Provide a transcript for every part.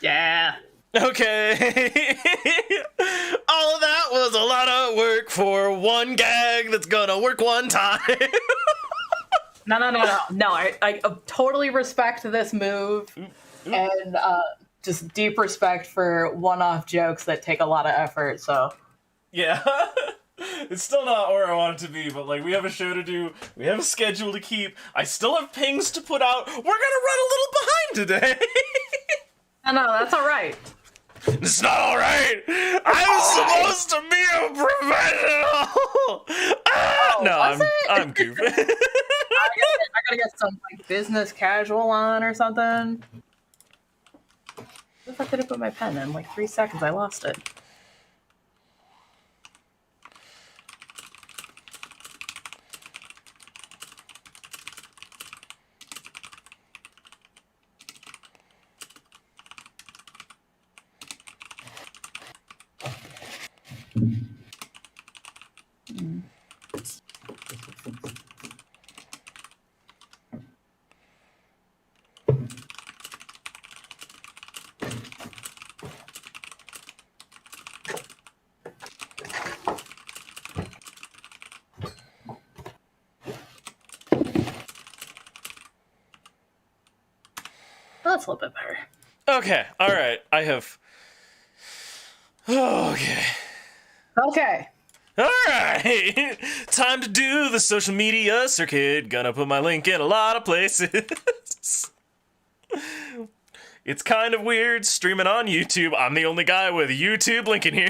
Yeah. Okay. All of that was a lot of work for one gag that's gonna work one time. No. I totally respect this move, and just deep respect for one-off jokes that take a lot of effort. So Yeah. It's still not where I want it to be, but like we have a show to do, we have a schedule to keep. I still have pings to put out. We're gonna run a little behind today. no, that's all right. It's not all right. I'm supposed to be a professional. I'm goofy. I gotta get some like business casual on or something. What if I could have put my pen in like 3 seconds? I lost it. That's a little bit better. Okay, all right. I have. Okay. Okay. All right. Time to do the social media circuit. Gonna put my link in a lot of places. It's kind of weird streaming on YouTube. I'm the only guy with a YouTube link in here.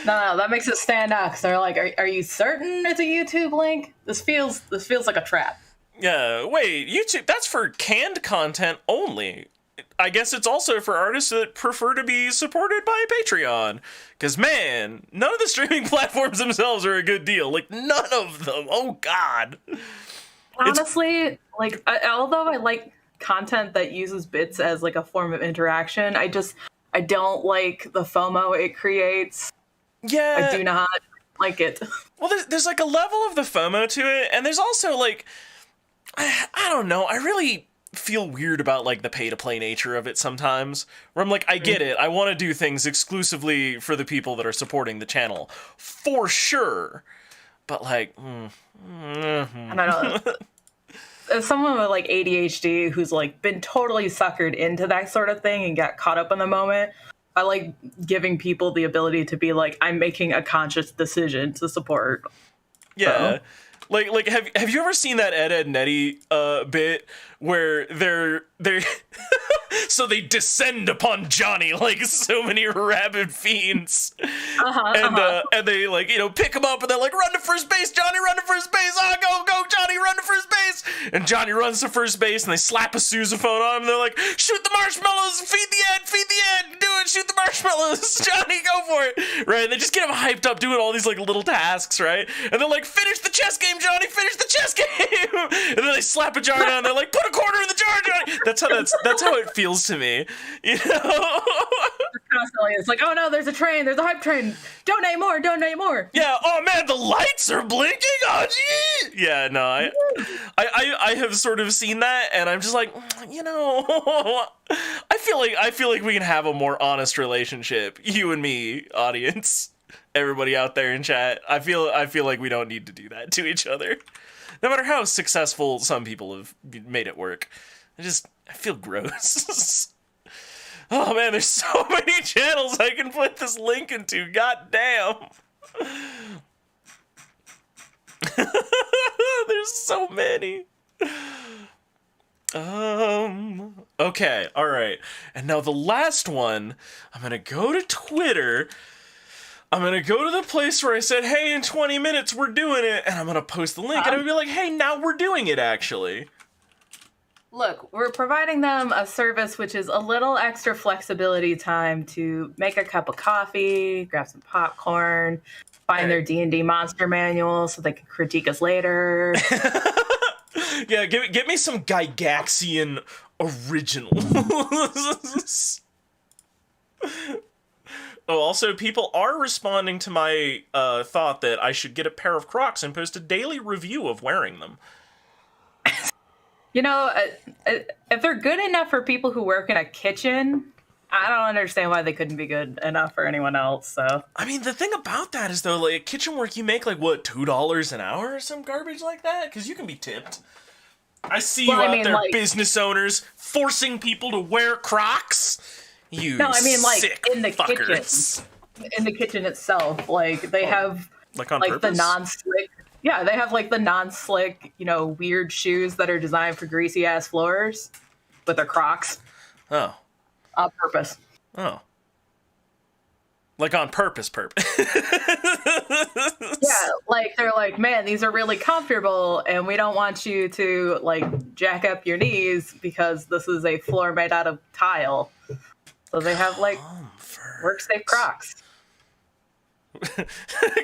No, that makes it stand out because they're like, "Are you certain it's a YouTube link? This feels like a trap." Yeah, wait, YouTube, that's for canned content only. I guess it's also for artists that prefer to be supported by Patreon. Because, man, none of the streaming platforms themselves are a good deal. Like, none of them. Oh, God. Honestly, like, although I like content that uses bits as, like, a form of interaction, I don't like the FOMO it creates. Yeah. I do not like it. Well, there's like, a level of the FOMO to it, and there's also, like, I don't know, I really feel weird about like the pay-to-play nature of it sometimes, where I'm like, I get it, I want to do things exclusively for the people that are supporting the channel, for sure, but like, And I don't as someone with like ADHD who's like been totally suckered into that sort of thing and got caught up in the moment, I like giving people the ability to be like, I'm making a conscious decision to support. yeah. So. Like, have you ever seen that Ed, Edd n Eddy bit where they're so they descend upon Johnny like so many rabid fiends, and they like pick him up and they're like, run to first base, Johnny, run to first base, go Johnny, run to first base, and Johnny runs to first base and they slap a sousaphone on him and they're like, shoot the marshmallows, feed the Ed, do it, shoot the marshmallows, Johnny, go for it, right? And they just get him hyped up doing all these like little tasks, right? And they're like, finish the chess game, Johnny, finish the chess game, and then they slap a jar down and they're like, put a quarter in the jar, Johnny. That's how it feels to me, Constantly, it's like, oh no, there's a train, there's a hype train. Donate more. Yeah. Oh man, the lights are blinking. Oh gee. Yeah. No, I have sort of seen that, and I'm just like, I feel like we can have a more honest relationship, you and me, audience, everybody out there in chat. I feel like we don't need to do that to each other, no matter how successful some people have made it work. I feel gross. Oh man, there's so many channels I can put this link into. God damn. There's so many. Okay, alright. And now the last one, I'm gonna go to Twitter. I'm gonna go to the place where I said, hey, in 20 minutes we're doing it, and I'm gonna post the link, and I'm gonna be like, hey, now we're doing it, actually. Look, we're providing them a service which is a little extra flexibility time to make a cup of coffee, grab some popcorn, find their D&D monster manual so they can critique us later. Yeah, get me some Gygaxian originals. Oh, also, people are responding to my thought that I should get a pair of Crocs and post a daily review of wearing them. You know, if they're good enough for people who work in a kitchen, I don't understand why they couldn't be good enough for anyone else. So I mean, the thing about that is, though, like, kitchen work, you make, like, what, $2 an hour or some garbage like that? Because you can be tipped. I see you out there, like, business owners, forcing people to wear Crocs. You sick in the fuckers. kitchen. In the kitchen itself, like, they have, like, on like, purpose? the non-slick. Yeah, they have, like, the non-slick, weird shoes that are designed for greasy-ass floors with their Crocs. Oh. On purpose. Oh. Like on purpose. Yeah, like they're like, man, these are really comfortable, and we don't want you to, like, jack up your knees because this is a floor made out of tile. So they have, like, work-safe Crocs.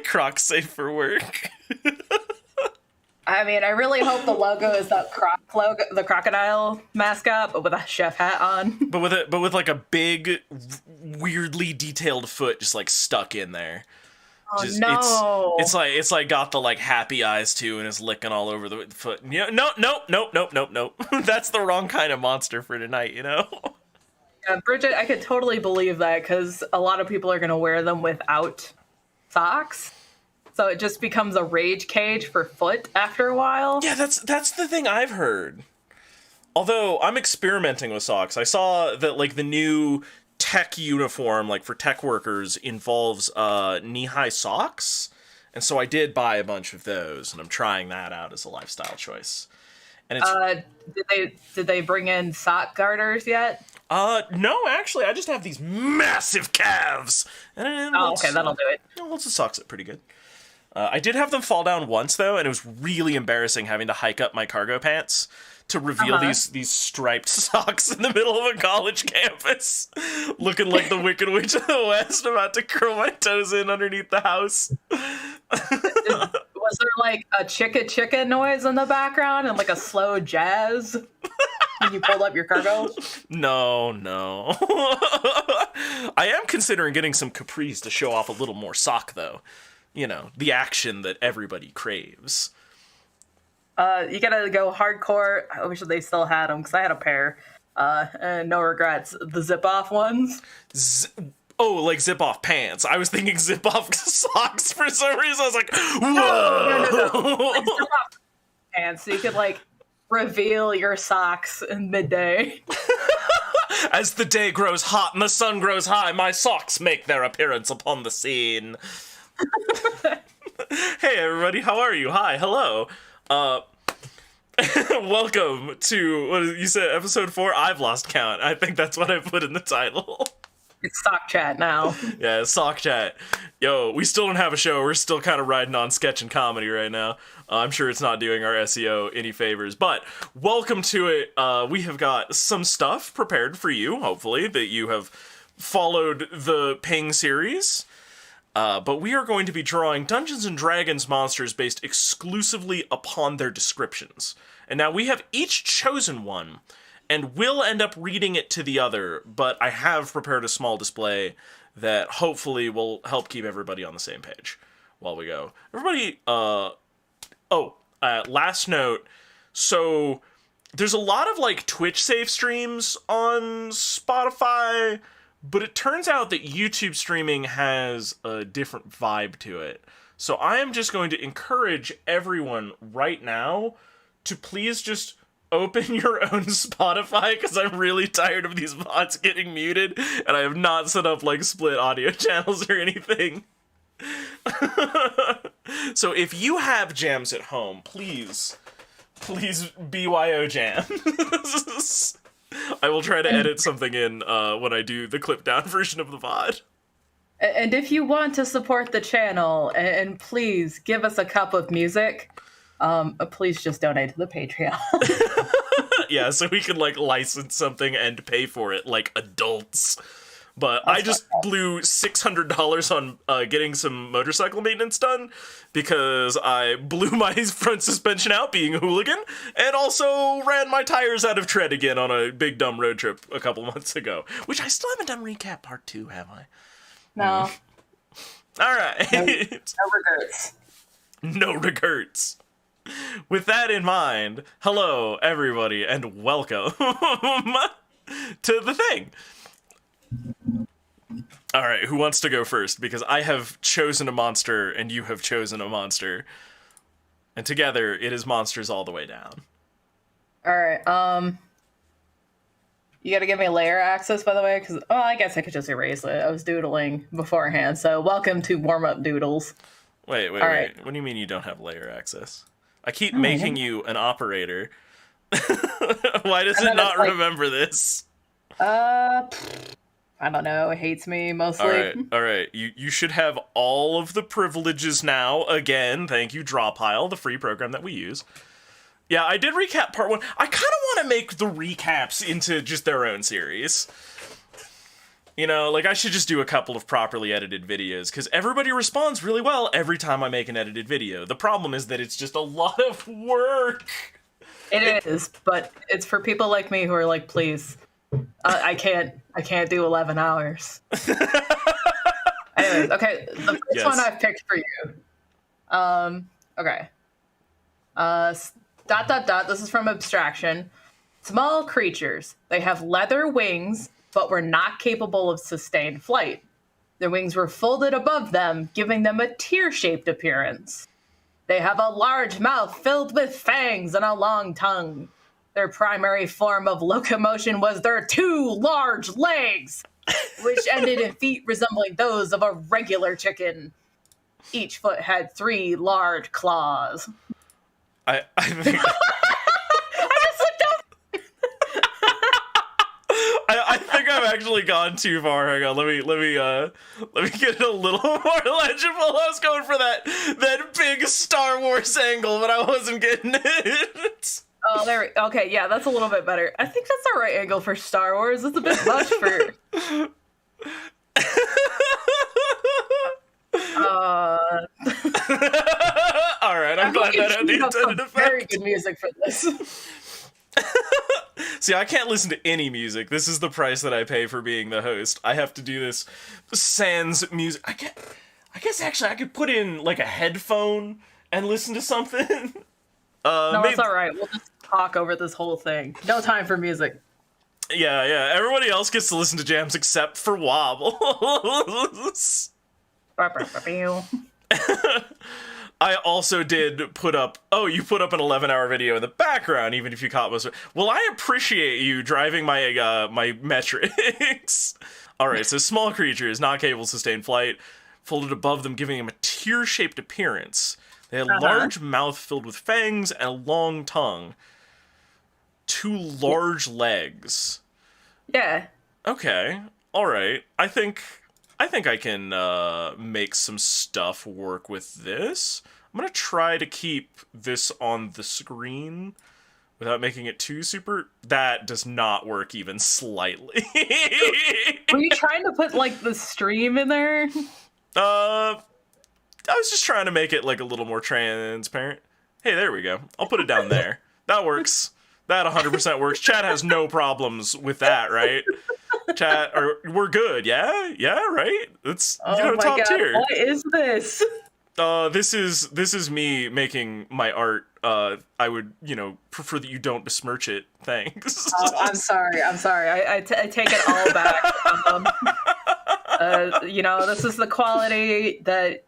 Crocs safe for work. I mean, I really hope the logo is that logo, the crocodile mascot, but with a chef hat on. But with like a big, weirdly detailed foot just like stuck in there. Oh no! It's like got the like happy eyes too, and is licking all over the foot. Nope. That's the wrong kind of monster for tonight, Yeah, Bridget, I could totally believe that because a lot of people are going to wear them without socks. So it just becomes a rage cage for foot after a while. Yeah, that's the thing I've heard. Although I'm experimenting with socks. I saw that like the new tech uniform, like for tech workers, involves knee-high socks. And so I did buy a bunch of those, and I'm trying that out as a lifestyle choice. And it's did they bring in sock garters yet? No, actually, I just have these massive calves. And okay, that'll do it. It holds the socks up pretty good. I did have them fall down once, though, and it was really embarrassing having to hike up my cargo pants to reveal these striped socks in the middle of a college campus, looking like the Wicked Witch of the West, about to curl my toes in underneath the house. Was there, like, a chicka noise in the background and, like, a slow jazz when you pulled up your cargo? No. I am considering getting some capris to show off a little more sock, though. The action that everybody craves. You gotta go hardcore. I wish they still had them, because I had a pair. And no regrets. The zip-off ones. Like zip-off pants. I was thinking zip-off socks for some reason. I was like, whoa! No. Like zip-off pants, so you could, like, reveal your socks in midday. As the day grows hot and the sun grows high, my socks make their appearance upon the scene. Hey everybody, how are you? Hi, hello. Welcome to, what you said, episode 4? I've lost count. I think that's what I put in the title. It's sock chat now. Yeah, it's sock chat. Yo, we still don't have a show. We're still kind of riding on sketch and comedy right now. I'm sure it's not doing our SEO any favors, but welcome to it. We have got some stuff prepared for you, hopefully, that you have followed the Ping series. But we are going to be drawing Dungeons & Dragons monsters based exclusively upon their descriptions. And now we have each chosen one, and we'll end up reading it to the other, but I have prepared a small display that hopefully will help keep everybody on the same page while we go. Everybody, last note, so there's a lot of, like, Twitch safe streams on Spotify, but it turns out that YouTube streaming has a different vibe to it. So I am just going to encourage everyone right now to please just open your own Spotify, because I'm really tired of these bots getting muted, and I have not set up, like, split audio channels or anything. So if you have jams at home, please BYO jam. I will try to edit something in when I do the clipped down version of the VOD. And if you want to support the channel, and please give us a cup of music, please just donate to the Patreon. Yeah, so we can, like, license something and pay for it like adults. But I just blew $600 on getting some motorcycle maintenance done because I blew my front suspension out being a hooligan and also ran my tires out of tread again on a big dumb road trip a couple months ago, which I still haven't done recap part 2, have I? No. All right. No regrets. No regrets. With that in mind, hello everybody and welcome to the thing. All right, who wants to go first? Because I have chosen a monster and you have chosen a monster. And together it is monsters all the way down. All right. You got to give me layer access, by the way, because I guess I could just erase it. I was doodling beforehand, so welcome to warm up doodles. Wait. Right. What do you mean you don't have layer access? I keep making you an operator. Why does it not remember this? I don't know. It hates me mostly. All right. You should have all of the privileges now. Again, thank you, Drawpile, the free program that we use. Yeah, I did recap part 1. I kind of want to make the recaps into just their own series. You know, like I should just do a couple of properly edited videos, because everybody responds really well every time I make an edited video. The problem is that it's just a lot of work. It is, but it's for people like me who are like, please, I can't do 11 hours. Anyways, okay, the first one I've picked for you. Okay. This is from Abstraction. Small creatures. They have leather wings, but were not capable of sustained flight. Their wings were folded above them, giving them a tear-shaped appearance. They have a large mouth filled with fangs and a long tongue. Their primary form of locomotion was their 2 large legs, which ended in feet resembling those of a regular chicken. Each foot had 3 large claws. I think I just looked up. I think I've actually gone too far. Hang on, let me get it a little more legible. I was going for that big Star Wars angle, but I wasn't getting it. Oh, okay, yeah, that's a little bit better. I think that's the right angle for Star Wars. It's a bit much for. All right, I'm glad that had the intended effect. Very good music for this. See, I can't listen to any music. This is the price that I pay for being the host. I have to do this sans music. I guess actually I could put in like a headphone and listen to something. No, it's all right. We'll just talk over this whole thing. No time for music. Yeah. Everybody else gets to listen to jams except for Wobbles. I also did put up, you put up an 11-hour video in the background, even if you caught most of it. Well, I appreciate you driving my my metrics. All right, so small creatures, not capable of sustained flight, folded above them, giving them a tear-shaped appearance. They had a large mouth filled with fangs and a long tongue. 2 large legs. Yeah. Okay, all right. I think I can make some stuff work with this. I'm going to try to keep this on the screen without making it too super. That does not work even slightly. Were you trying to put, like, the stream in there? I was just trying to make it, like, a little more transparent. Hey, there we go. I'll put it down there. That works. That 100% works. Chat has no problems with that, right? Chat, we're good, yeah, right. It's top tier. What is this? This is me making my art. I would prefer that you don't besmirch it. Thanks. I'm sorry. I take it all back. This is the quality that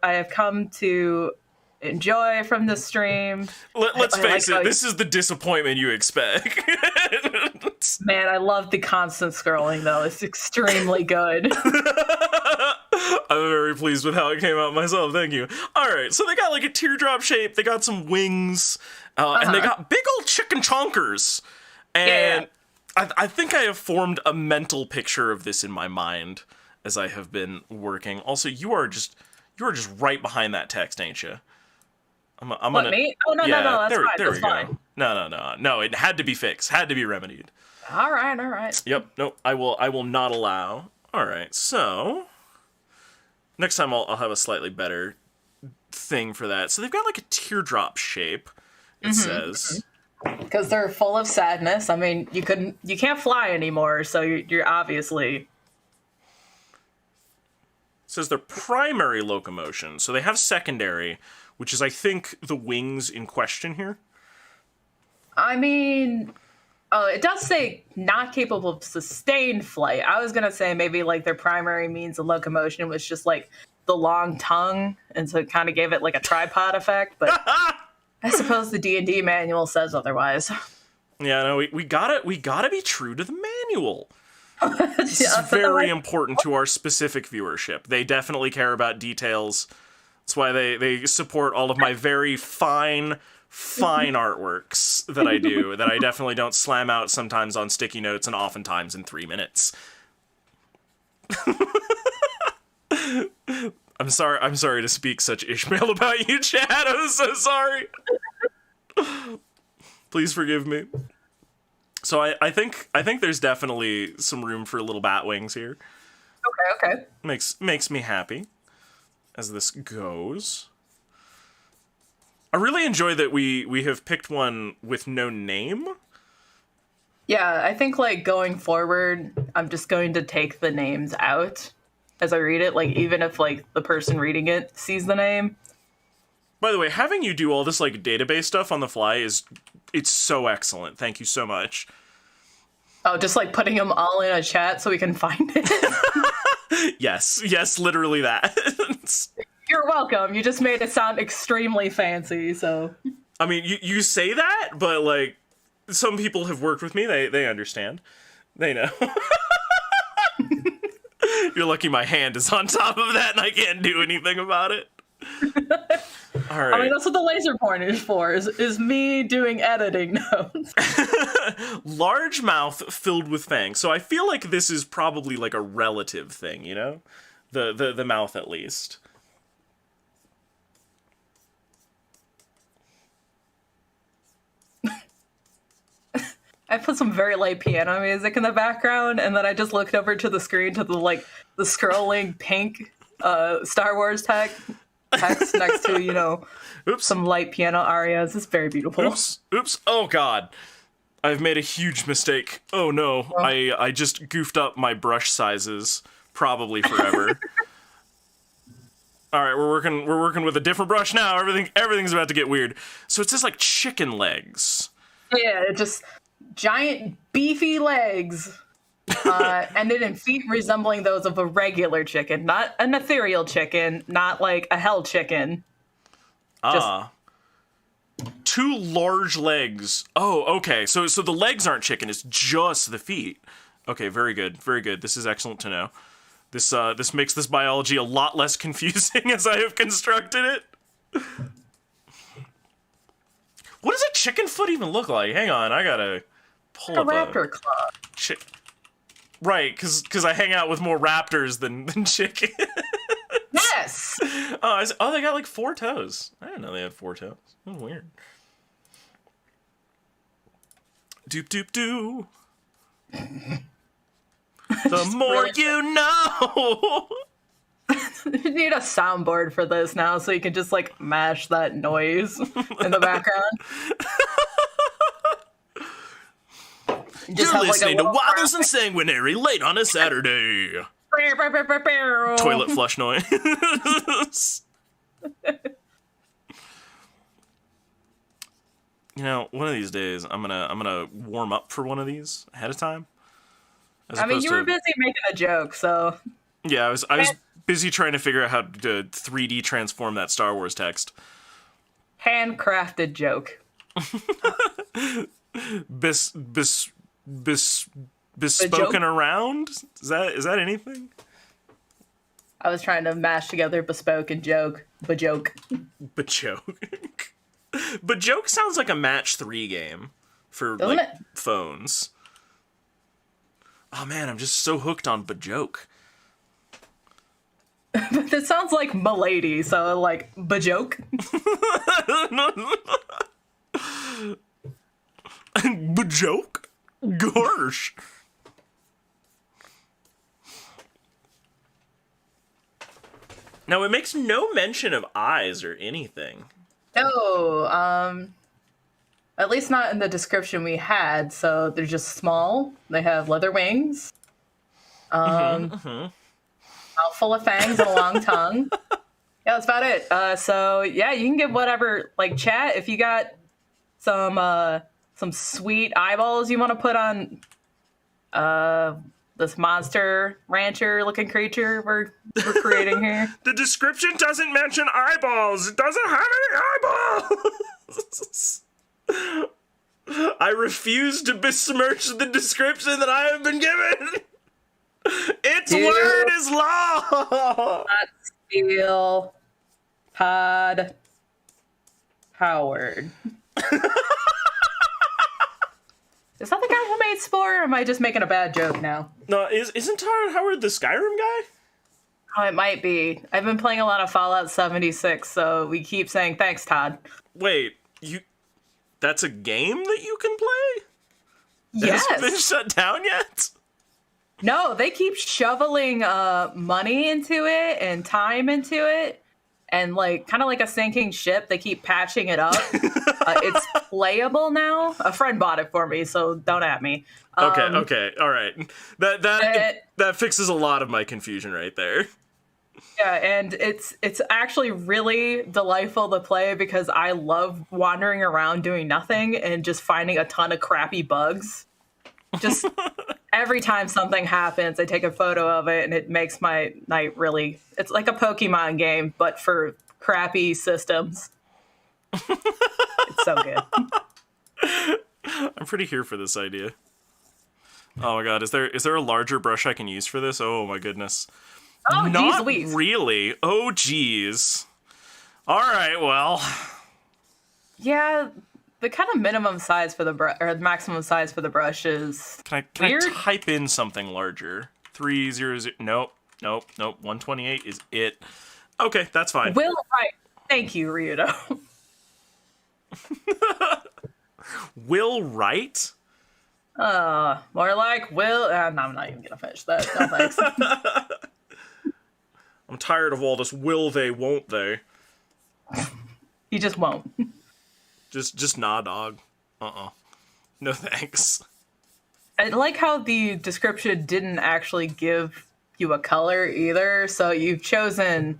I have come to enjoy from the stream. Let's face it, this is the disappointment you expect. Man, I love the constant scrolling, though. It's extremely good. I'm very pleased with how it came out myself, thank you. Alright, so they got like a teardrop shape, they got some wings, and they got big old chicken chonkers. And I think I have formed a mental picture of this in my mind as I have been working. Also, you are just right behind that text, ain't you? I'm what, me? Oh, no, that's fine. There that's fine. Go. No, it had to be fixed, had to be remedied. All right. Yep, nope, I will not allow. All right, so next time I'll have a slightly better thing for that. So they've got like a teardrop shape, it says. Because they're full of sadness. I mean, you can't fly anymore, so you're obviously... It says their primary locomotion. So they have secondary, which is, I think, the wings in question here. I mean, oh, it does say not capable of sustained flight. I was going to say maybe like their primary means of locomotion was just like the long tongue, and so it kind of gave it like a tripod effect, but I suppose the D&D manual says otherwise. Yeah, no, we gotta be true to the manual. This is very important to our specific viewership. They definitely care about details. That's why they support all of my very fine artworks that I do, that I definitely don't slam out sometimes on sticky notes and oftentimes in 3 minutes. I'm sorry to speak such Ishmael about you, Chad. I'm so sorry. Please forgive me. So I think there's definitely some room for little bat wings here. Okay. Makes me happy as this goes. I really enjoy that we have picked one with no name. Yeah, I think like going forward, I'm just going to take the names out as I read it, like even if like the person reading it sees the name. By the way, having you do all this like database stuff on the fly it's so excellent. Thank you so much. Oh, just like putting them all in a chat so we can find it. Yes, literally that. You're welcome. You just made it sound extremely fancy, so. I mean, you say that, but like some people have worked with me. They understand. They know. You're lucky my hand is on top of that and I can't do anything about it. All right. I mean, that's what the laser pointer is for, is me doing editing notes. Large mouth filled with fangs. So I feel like this is probably like a relative thing, you know? The mouth, at least. I put some very light piano music in the background, and then I just looked over to the screen to the scrolling pink Star Wars text next to, you know, Oops. some light piano arias. It's very beautiful. Oops. Oh, God. I've made a huge mistake. Oh, no. Oh. I just goofed up my brush sizes, probably forever. All right, we're working with a different brush now. Everything's about to get weird. So it says, like, chicken legs. Yeah, just giant beefy legs. Ended in feet resembling those of a regular chicken, not an ethereal chicken, not like a hell chicken. Two large legs. Oh, okay. So the legs aren't chicken, it's just the feet. Okay, very good. This is excellent to know. This makes this biology a lot less confusing as I have constructed it. What does a chicken foot even look like? Hang on, I gotta pull up a raptor claw. Right, because I hang out with more raptors than chicken. Yes. Oh, they got like 4 toes. I didn't know they had 4 toes. That's weird. Doop doop doo. The more really you know. You need a soundboard for this now, so you can just like mash that noise in the background. You're listening to Waddles and Sanguinary late on a Saturday. Toilet flush noise. You know, one of these days I'm gonna warm up for one of these ahead of time. I mean, you were busy making a joke, so. Yeah, I was busy trying to figure out how to 3D transform that Star Wars text. Handcrafted joke. Bespoken around? Is that anything? I was trying to mash together bespoke and joke. Bajoke. Bajoke sounds like a match 3 game for phones. Oh man, I'm just so hooked on Bajoke. It sounds like Milady, so like Bajoke. Bajoke? Gosh. Now, it makes no mention of eyes or anything. No, at least not in the description we had. So they're just small. They have leather wings. Mouthful of fangs and a long tongue. Yeah, that's about it. So yeah, you can give whatever, like, chat if you got some sweet eyeballs you want to put on this monster rancher looking creature we're creating here. The description doesn't mention eyeballs. It doesn't have any eyeballs. I refuse to besmirch the description that I have been given. Its word is law. Not steal Todd Howard. Is that the guy who made Spore, or am I just making a bad joke now? No, isn't Todd Howard the Skyrim guy? Oh, it might be. I've been playing a lot of Fallout 76, so we keep saying thanks, Todd. Wait, that's a game that you can play? Yes. Has it been shut down yet? No, they keep shoveling money into it and time into it, and like kind of like a sinking ship, they keep patching it up. It's playable now. A friend bought it for me, so don't at me. Okay, all right. That fixes a lot of my confusion right there. Yeah, and it's actually really delightful to play because I love wandering around doing nothing and just finding a ton of crappy bugs. Just every time something happens, I take a photo of it, and it makes my night really... It's like a Pokemon game, but for crappy systems. It's so good. I'm pretty here for this idea. Oh my god, is there a larger brush I can use for this? Oh my goodness. Oh, Not geez Louise. really. Oh, geez. All right, well. Yeah, the kind of minimum size for the brush, or the maximum size for the brush is Can weird. I type in something larger? 300. Nope. 128 is it. Okay, that's fine. Will, right. Thank you, Ryudo. Will Wright? More like Will. No, I'm not even gonna finish that. No thanks. I'm tired of all this will they, won't they. You just won't. Just nah, dog. No thanks. I like how the description didn't actually give you a color either, so you've chosen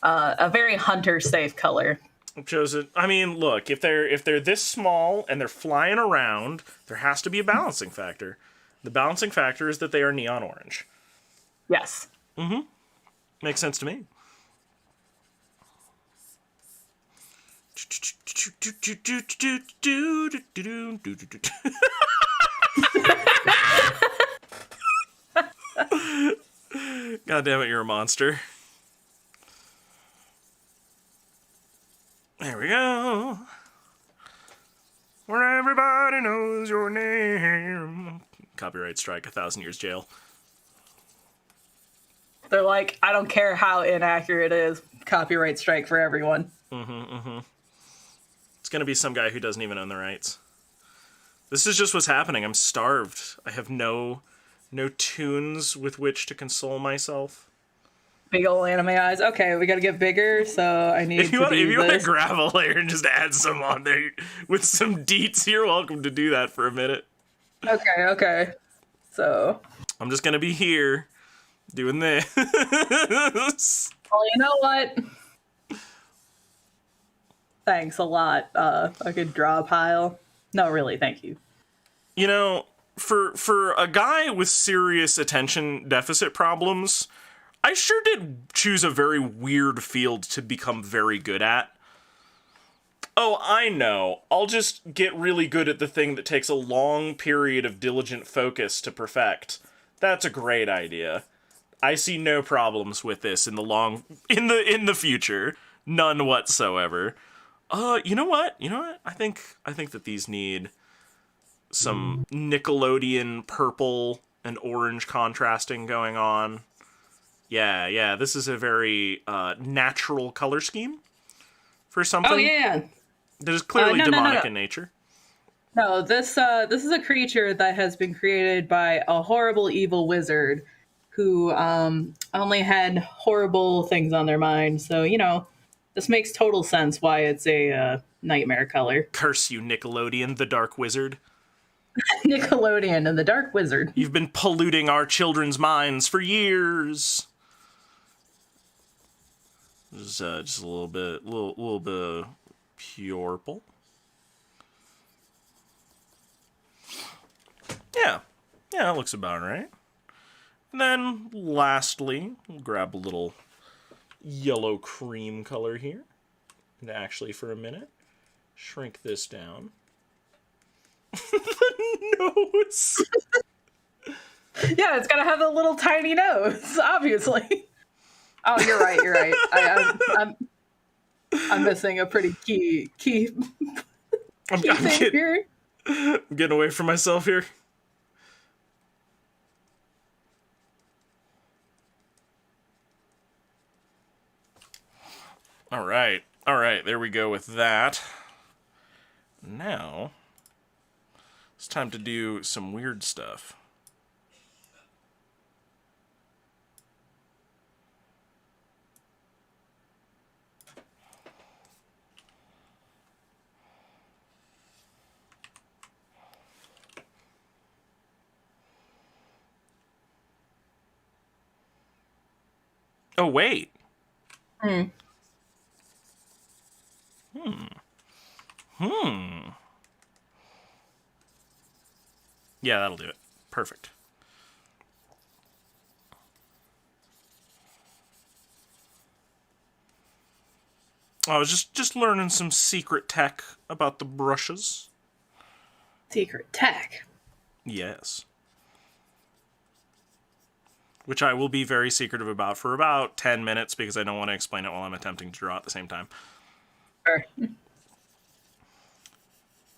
a very hunter-safe color. I've chosen. I mean, look, if they're this small and they're flying around, there has to be a balancing factor. The balancing factor is that they are neon orange. Yes. Mm-hmm. Makes sense to me. God damn it, you're a monster. There we go. Where everybody knows your name. Copyright strike, 1,000 years jail. They're like, I don't care how inaccurate it is. Copyright strike for everyone. It's gonna be some guy who doesn't even own the rights. This is just what's happening. I'm starved. I have no tunes with which to console myself. Big old anime eyes. Okay, we gotta get bigger, so I need If you want to this. grab a layer and just add some on there with some deets, you're welcome to do that for a minute. Okay. So. I'm just gonna be here doing this. Well, you know what? Thanks a lot. I could draw a pile. No, really, thank you. You know, for a guy with serious attention deficit problems, I sure did choose a very weird field to become very good at. Oh, I know. I'll just get really good at the thing that takes a long period of diligent focus to perfect. That's a great idea. I see no problems with this in the future. None whatsoever. You know what? I think that these need some Nickelodeon purple and orange contrasting going on. Yeah, this is a very natural color scheme for something. Oh yeah. That is clearly demonic in nature. No, this is a creature that has been created by a horrible evil wizard who only had horrible things on their mind. So, this makes total sense why it's a nightmare color. Curse you, Nickelodeon, the Dark Wizard. Nickelodeon and the Dark Wizard. You've been polluting our children's minds for years. Just a little bit of purple. Yeah, that looks about right. And then, lastly, we'll grab a little yellow cream color here. And actually, for a minute, shrink this down. The nose! Yeah, it's gotta have a little tiny nose, obviously. Oh, you're right. I'm missing a pretty key I'm thing here. I'm getting away from myself here. All right, there we go with that. Now, it's time to do some weird stuff. Oh, wait. Yeah, that'll do it. Perfect. I was just learning some secret tech about the brushes. Secret tech? Yes. Which I will be very secretive about for about 10 minutes because I don't want to explain it while I'm attempting to draw at the same time. Sure.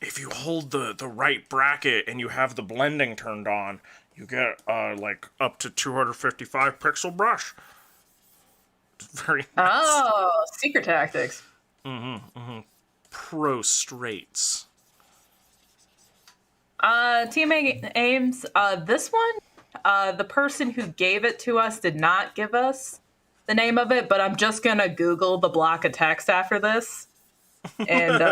If you hold the right bracket and you have the blending turned on, you get like up to 255 pixel brush. It's very nice. Oh, secret tactics. Pro straights. Team Ames, this one, the person who gave it to us did not give us the name of it, but I'm just gonna Google the block of text after this. And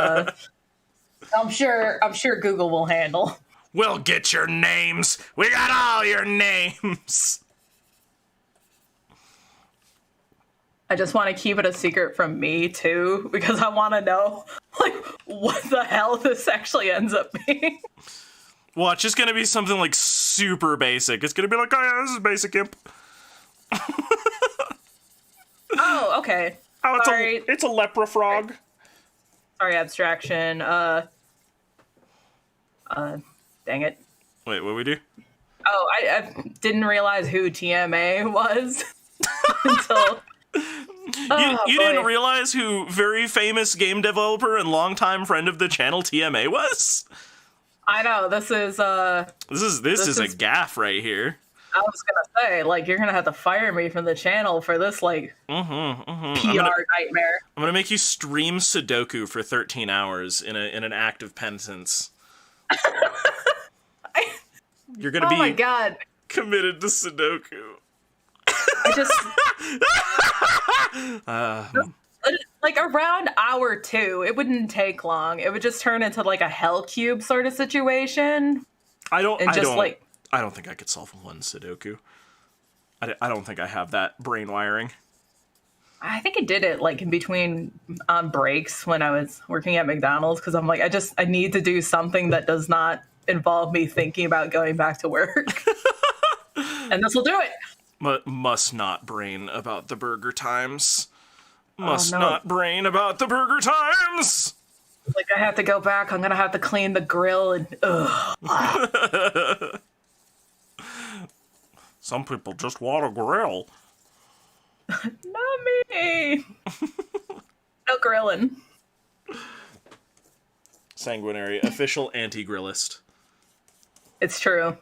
I'm sure Google will handle. We'll get your names. We got all your names. I just want to keep it a secret from me too, because I want to know like what the hell this actually ends up being. Well, it's just gonna be something like super basic. It's gonna be like, oh yeah, this is basic imp. Oh, okay. Oh, Sorry. it's a lepra frog. Sorry, abstraction. Dang it. Wait, what do we do? Oh, I didn't realize who TMA was until. You didn't realize who very famous game developer and longtime friend of the channel TMA was? I know, this is This is a gaffe right here. I was gonna say, like, you're gonna have to fire me from the channel for this, like, PR nightmare. I'm gonna make you stream Sudoku for 13 hours in an act of penitence. You're gonna be oh my god, committed to Sudoku. I just like around hour 2, it wouldn't take long. It would just turn into like a hell cube sort of situation. I don't think I could solve one Sudoku. I don't think I have that brain wiring. I think I did it like in between breaks when I was working at McDonald's because I'm like, I need to do something that does not involve me thinking about going back to work. And this will do it. Must not brain about the burger times. Must no. not brain about the burger times. Like I have to go back. I'm gonna have to clean the grill and. Some people just want a grill. Not me. No grilling. Sanguinary, official anti-grillist. It's true.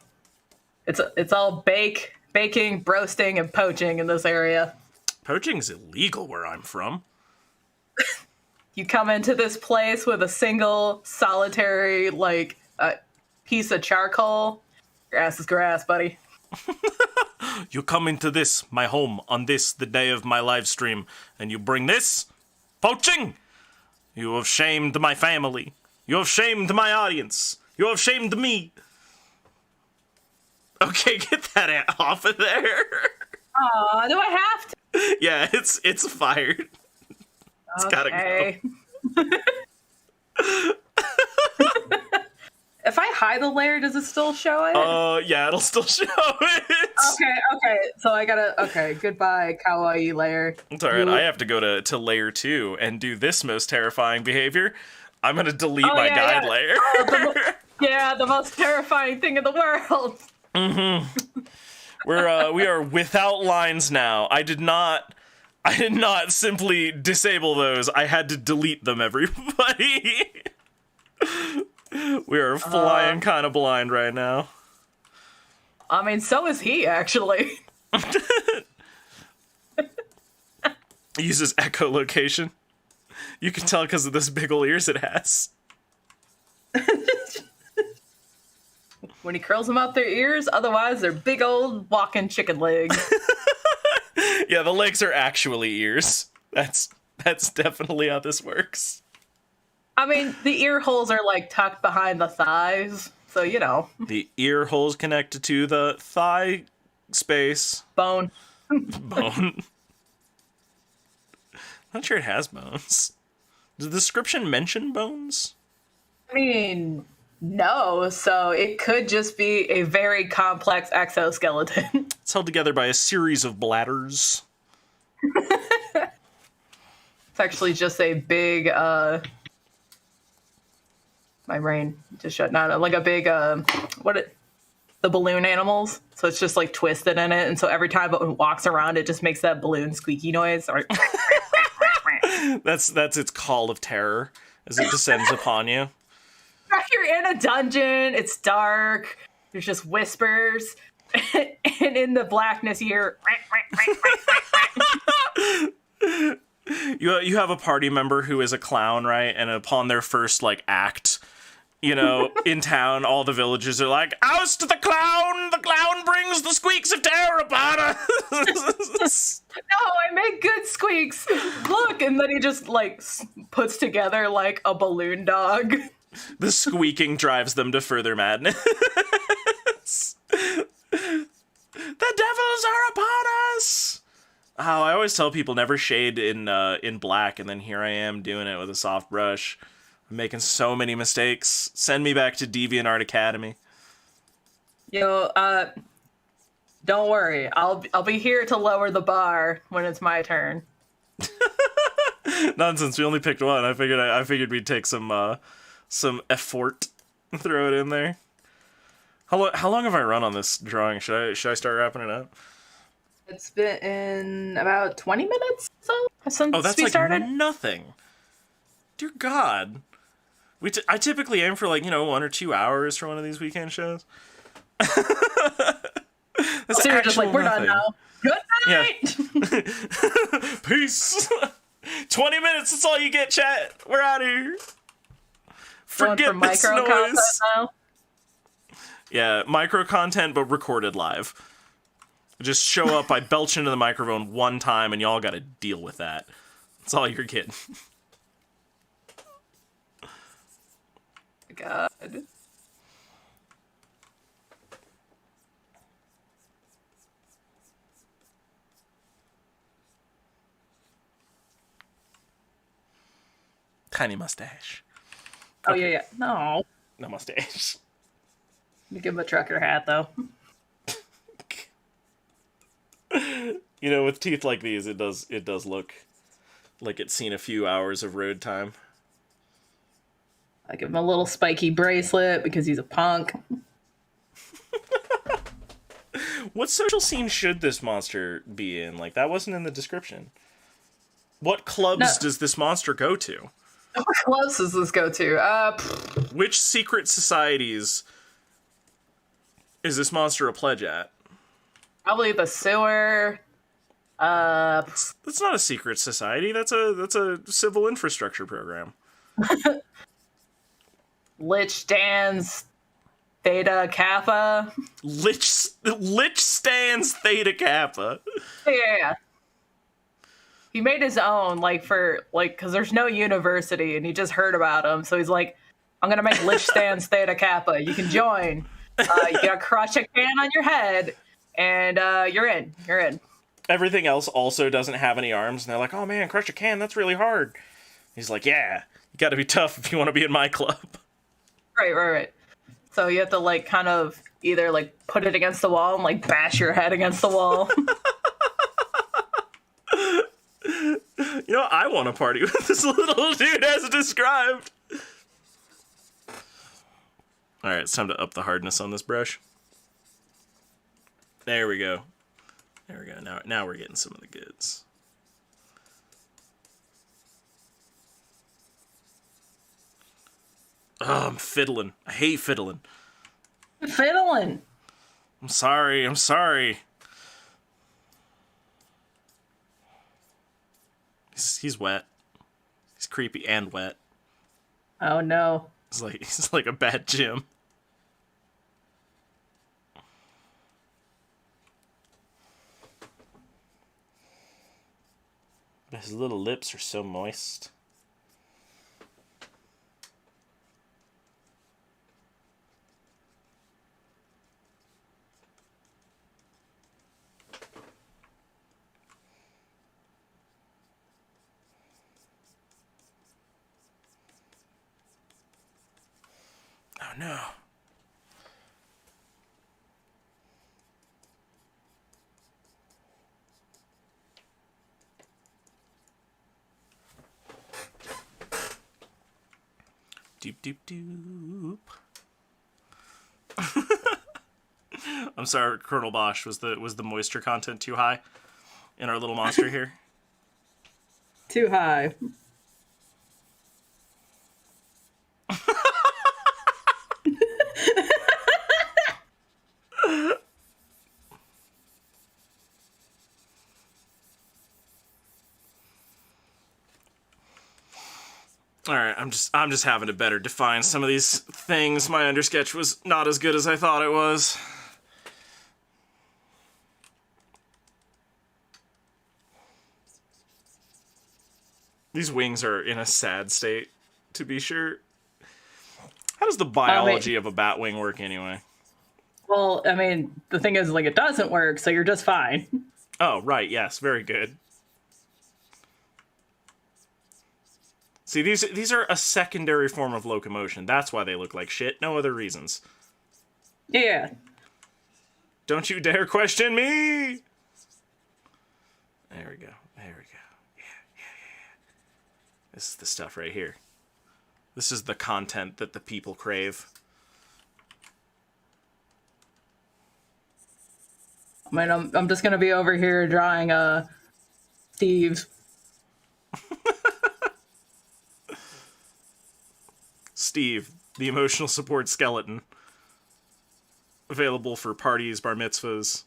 It's all baking, roasting, and poaching in this area. Poaching's illegal where I'm from. You come into this place with a single, solitary, like, piece of charcoal. Your ass is grass, buddy. You come into this, my home, on this, the day of my live stream, and you bring this? Poaching! You have shamed my family. You have shamed my audience. You have shamed me. Okay, get that off of there. Aw, do I have to? Yeah, it's fired. It's gotta Okay. If I hide the layer, does it still show it? Yeah, it'll still show it. Okay. So I gotta. Okay, goodbye, kawaii layer. It's alright, I have to go to layer 2 and do this most terrifying behavior. I'm gonna delete my guide layer. The most terrifying thing in the world. We are without lines now. I did not simply disable those. I had to delete them, everybody. We are flying kind of blind right now. I mean, so is he, actually. It uses echolocation. You can tell because of those big ol' ears it has. When he curls them out their ears, otherwise they're big old walking chicken legs. Yeah, the legs are actually ears. That's definitely how this works. I mean, the ear holes are like tucked behind the thighs, so you know. The ear hole's connected to the thigh space. Bone. Bone. Not sure it has bones. Does the description mention bones? I mean, no, so it could just be a very complex exoskeleton. It's held together by a series of bladders. It's actually just a big, my brain just shut down. Like a big, the balloon animals. So it's just like twisted in it. And so every time it walks around, it just makes that balloon squeaky noise. That's its call of terror as it descends upon you. You're in a dungeon. It's dark. There's just whispers. And in the blackness, you hear... You have a party member who is a clown, right? And upon their first, act, in town, all the villagers are like, "Oust the clown! The clown brings the squeaks of terror upon us!" No, I make good squeaks. Look, and then he just, puts together, a balloon dog. The squeaking drives them to further madness. The devils are upon us! Oh, I always tell people never shade in black, and then here I am doing it with a soft brush. I'm making so many mistakes. Send me back to DeviantArt Academy. Don't worry. I'll be here to lower the bar when it's my turn. Nonsense. We only picked one. I figured we'd take some effort and throw it in there. How long have I run on this drawing? Should I start wrapping it up? It's been about 20 minutes since we started. Nothing. Dear God. I typically aim for 1 or 2 hours for one of these weekend shows. So you're just we're done now. Good night! Yeah. Peace! 20 minutes, that's all you get, chat. We're out of here. Forget this noise. Now? Yeah, micro content, but recorded live. Just show up, I belch into the microphone one time, and y'all gotta deal with that. That's all you're getting. God. Tiny mustache. Oh, yeah. No mustache. You give him a trucker hat, though. With teeth like these, it does look like it's seen a few hours of road time. I give him a little spiky bracelet because he's a punk. What social scene should this monster be in? That wasn't in the description. What clubs does this monster go to? What clubs does this go to? Which secret societies is this monster a pledge at? Probably the sewer. That's not a secret society. That's a civil infrastructure program. Lich stands Theta Kappa. Lich stands Theta Kappa. Yeah. He made his own, because there's no university, and he just heard about him, so he's like, I'm gonna make Lich stands Theta Kappa. You can join. You gotta crush a can on your head, and you're in. everything else also doesn't have any arms, and they're like, oh man, crush a can, that's really hard. He's like, yeah, you gotta be tough if you want to be in my club. Right. So you have to, like, kind of either, like, put it against the wall and, like, bash your head against the wall. You know, I want to party with this little dude as described. Alright, it's time to up the hardness on this brush. There we go. Now we're getting some of the goods. Oh, I'm fiddling. I hate fiddling. Fiddling. I'm sorry. He's wet. He's creepy and wet. Oh no. He's like a bad Jim. His little lips are so moist. Oh no. Doop doop doop. I'm sorry, Colonel Bosch. Was the moisture content too high in our little monster here? Too high. Alright, I'm just having to better define some of these things. My undersketch was not as good as I thought it was. These wings are in a sad state, to be sure. How does the biology of a bat wing work anyway? Well, I mean, the thing is, like, it doesn't work, so you're just fine. Oh, right, yes, very good. See, these are a secondary form of locomotion. That's why they look like shit. No other reasons. Yeah. Don't you dare question me! There we go. Yeah. This is the stuff right here. This is the content that the people crave. I mean, I'm just gonna be over here drawing Steve. Steve, the emotional support skeleton. Available for parties, bar mitzvahs,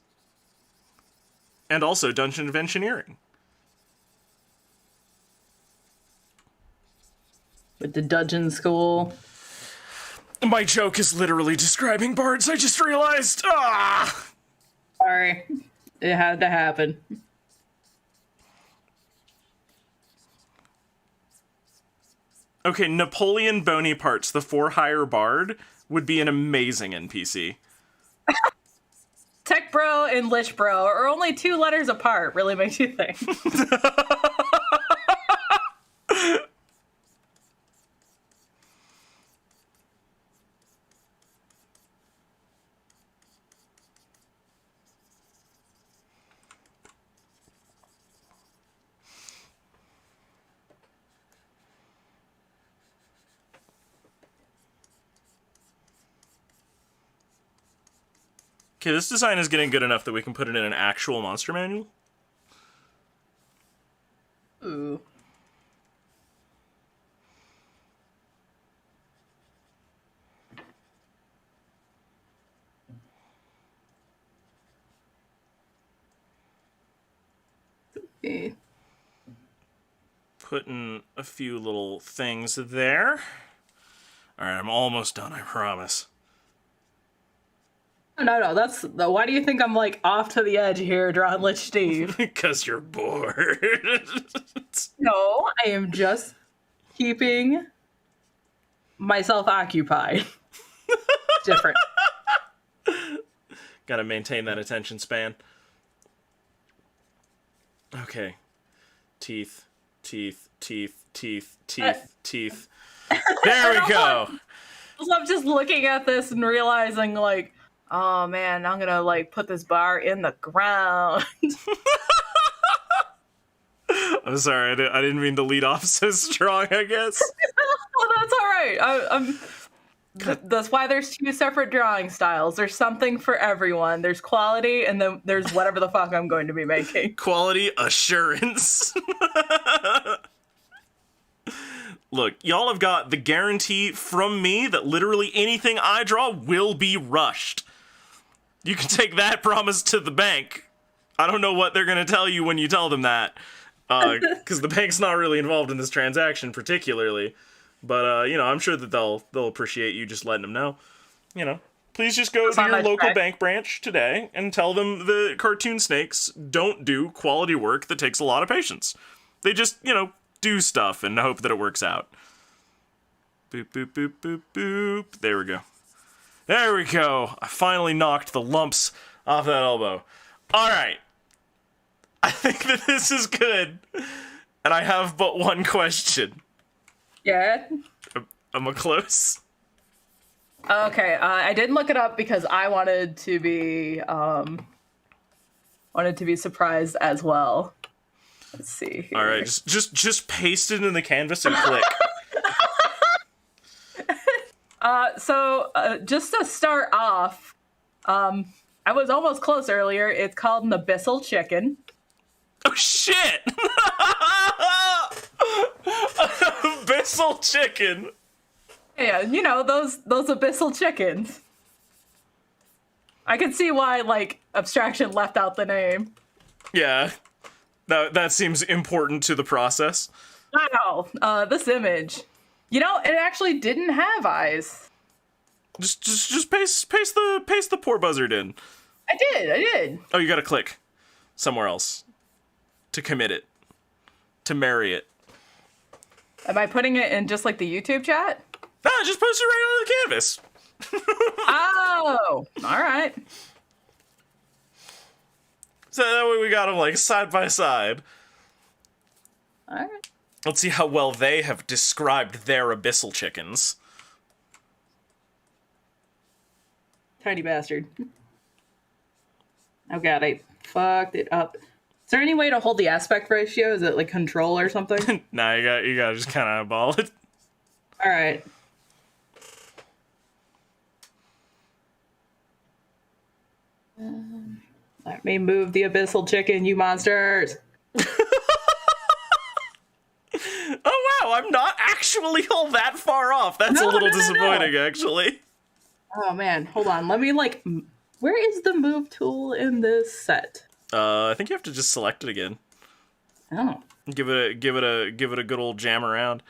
and also Dungeon Adventuring. With the dungeon school. My joke is literally describing bards, I just realized! Ah! Sorry. It had to happen. Okay, Napoleon Bonaparte's the for-hire bard would be an amazing NPC. Tech bro and lich bro are only 2 letters apart. Really makes you think. Okay, this design is getting good enough that we can put it in an actual monster manual. Ooh. Okay. Putting a few little things there. Alright, I'm almost done, I promise. No, that's... Why do you think I'm, like, off to the edge here drawing Lich Steve? Because you're bored. No, I am just keeping myself occupied. Different. Gotta maintain that attention span. Okay. Teeth. There we go. So I'm just looking at this and realizing, like, oh man, I'm gonna like put this bar in the ground. I'm sorry, I didn't mean to lead off so strong, I guess. Oh, that's all right. That's why there's two separate drawing styles. There's something for everyone. There's quality, and then there's whatever the fuck I'm going to be making. Quality assurance. Look, y'all have got the guarantee from me that literally anything I draw will be rushed. You can take that promise to the bank. I don't know what they're going to tell you when you tell them that, because the bank's not really involved in this transaction particularly. But, you know, I'm sure that they'll appreciate you just letting them know. You know, please just go to your local bank branch today and tell them the cartoon snakes don't do quality work that takes a lot of patience. They just, you know, do stuff and hope that it works out. Boop, boop, boop, boop, boop. There we go. There we go. I finally knocked the lumps off that elbow. All right. I think that this is good. And I have but one question. Yeah. Am I close? Okay. I didn't look it up because I wanted to be surprised as well. Let's see here. All right, just paste it in the canvas and click. So just to start off, I was almost close earlier. It's called an Abyssal Chicken. Oh shit! Abyssal Chicken. Yeah, you know those Abyssal Chickens. I can see why like Abstraction left out the name. Yeah. That seems important to the process. Wow, this image. You know, it actually didn't have eyes. Just paste the poor buzzard in. I did. Oh, you gotta click somewhere else to commit it, to marry it. Am I putting it in just like the YouTube chat? Ah, just post it right on the canvas. Oh, all right. So that way we got them like side by side. All right. Let's see how well they have described their abyssal chickens. Tiny bastard. Oh god, I fucked it up. Is there any way to hold the aspect ratio? Is it like control or something? Nah, you gotta just kind of eyeball it. All right. Let me move the abyssal chicken, you monsters. Oh wow, I'm not actually all that far off. That's a little disappointing, actually. Oh man, hold on. Let me like. Where is the move tool in this set? I think you have to just select it again. Oh. Give it a good old jam around.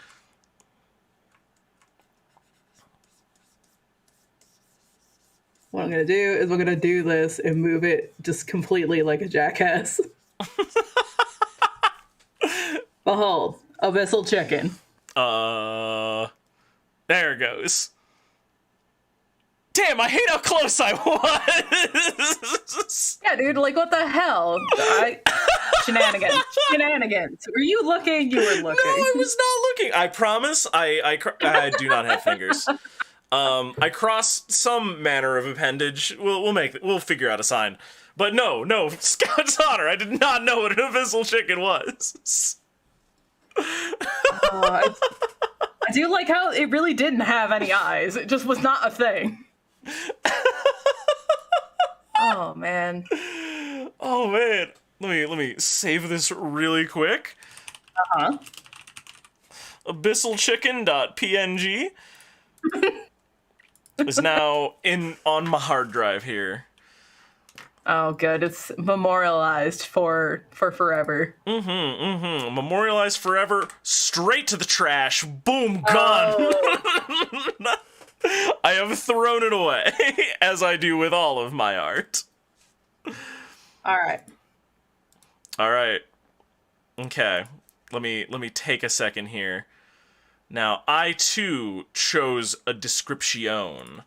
What I'm gonna do is we're gonna do this and move it just completely like a jackass. Behold, Abyssal Chicken. There it goes. Damn, I hate how close I was. Yeah, dude, like what the hell? Shenanigans. Were you looking? You were looking. No, I was not looking. I promise. I do not have fingers. I cross some manner of appendage. We'll figure out a sign. But no, Scout's honor. I did not know what an abyssal chicken was. I do like how it really didn't have any eyes. It just was not a thing. Oh man. Oh man. Let me save this really quick. Uh-huh. Abyssalchicken.png is now on my hard drive here. Oh, good. It's memorialized for forever. Memorialized forever. Straight to the trash. Boom, gone. Oh. I have thrown it away, as I do with all of my art. All right. Okay. Let me take a second here. Now, I too chose a description.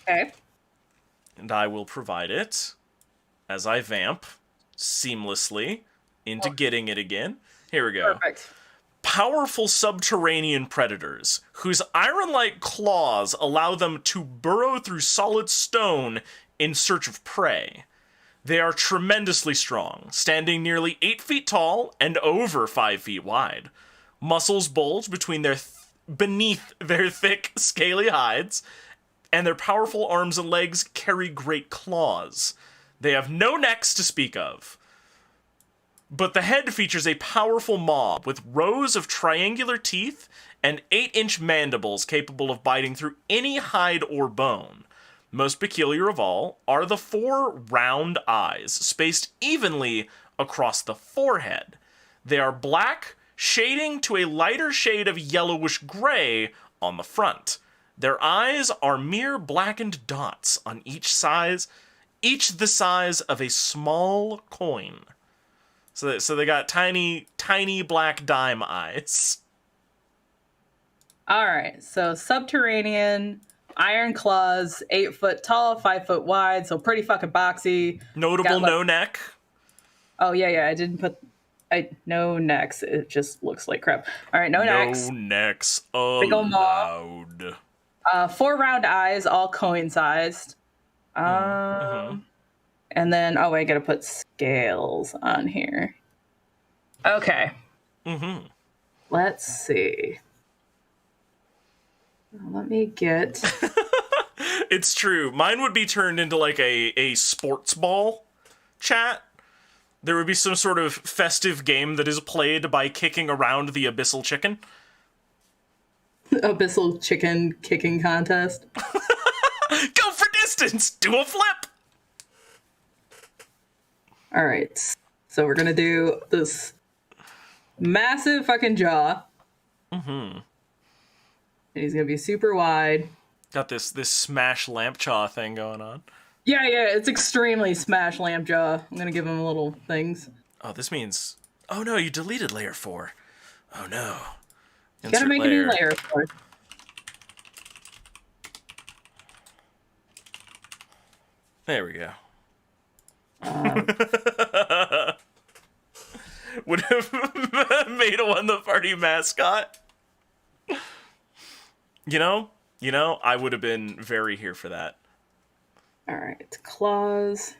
Okay. And I will provide it as I vamp seamlessly into getting it again. Here we go. Perfect. Powerful subterranean predators, whose iron-like claws allow them to burrow through solid stone in search of prey. They are tremendously strong, standing nearly 8 feet tall and over 5 feet wide. Muscles bulge beneath their thick, scaly hides, and their powerful arms and legs carry great claws. They have no necks to speak of. But the head features a powerful maw with rows of triangular teeth and 8-inch mandibles capable of biting through any hide or bone. Most peculiar of all are the 4 round eyes, spaced evenly across the forehead. They are black, shading to a lighter shade of yellowish gray on the front. Their eyes are mere blackened dots on each the size of a small coin. So they got tiny black dime eyes. All right, so subterranean, iron claws, 8 foot tall, 5 foot wide, so pretty fucking boxy. Notable no neck. Oh yeah, I didn't put no necks. It just looks like crap. All right, no necks. No necks Big ol' maw. allowed. 4 round eyes, all coin sized. And then, I gotta put scales on here. Okay. Let's see. Let me get... It's true. Mine would be turned into like a sports ball chat. There would be some sort of festive game that is played by kicking around the Abyssal Chicken. Abyssal Chicken kicking contest. Go for distance! Do a flip! All right, so we're gonna do this massive fucking jaw. And he's gonna be super wide. Got this smash lamp jaw thing going on. Yeah, it's extremely smash lamp jaw. I'm gonna give him little things. Oh, this means... Oh no, you deleted layer 4. Oh no. You gotta make a new layer for it. There we go. Would have made one the party mascot. You know, I would have been very here for that. All right, claws.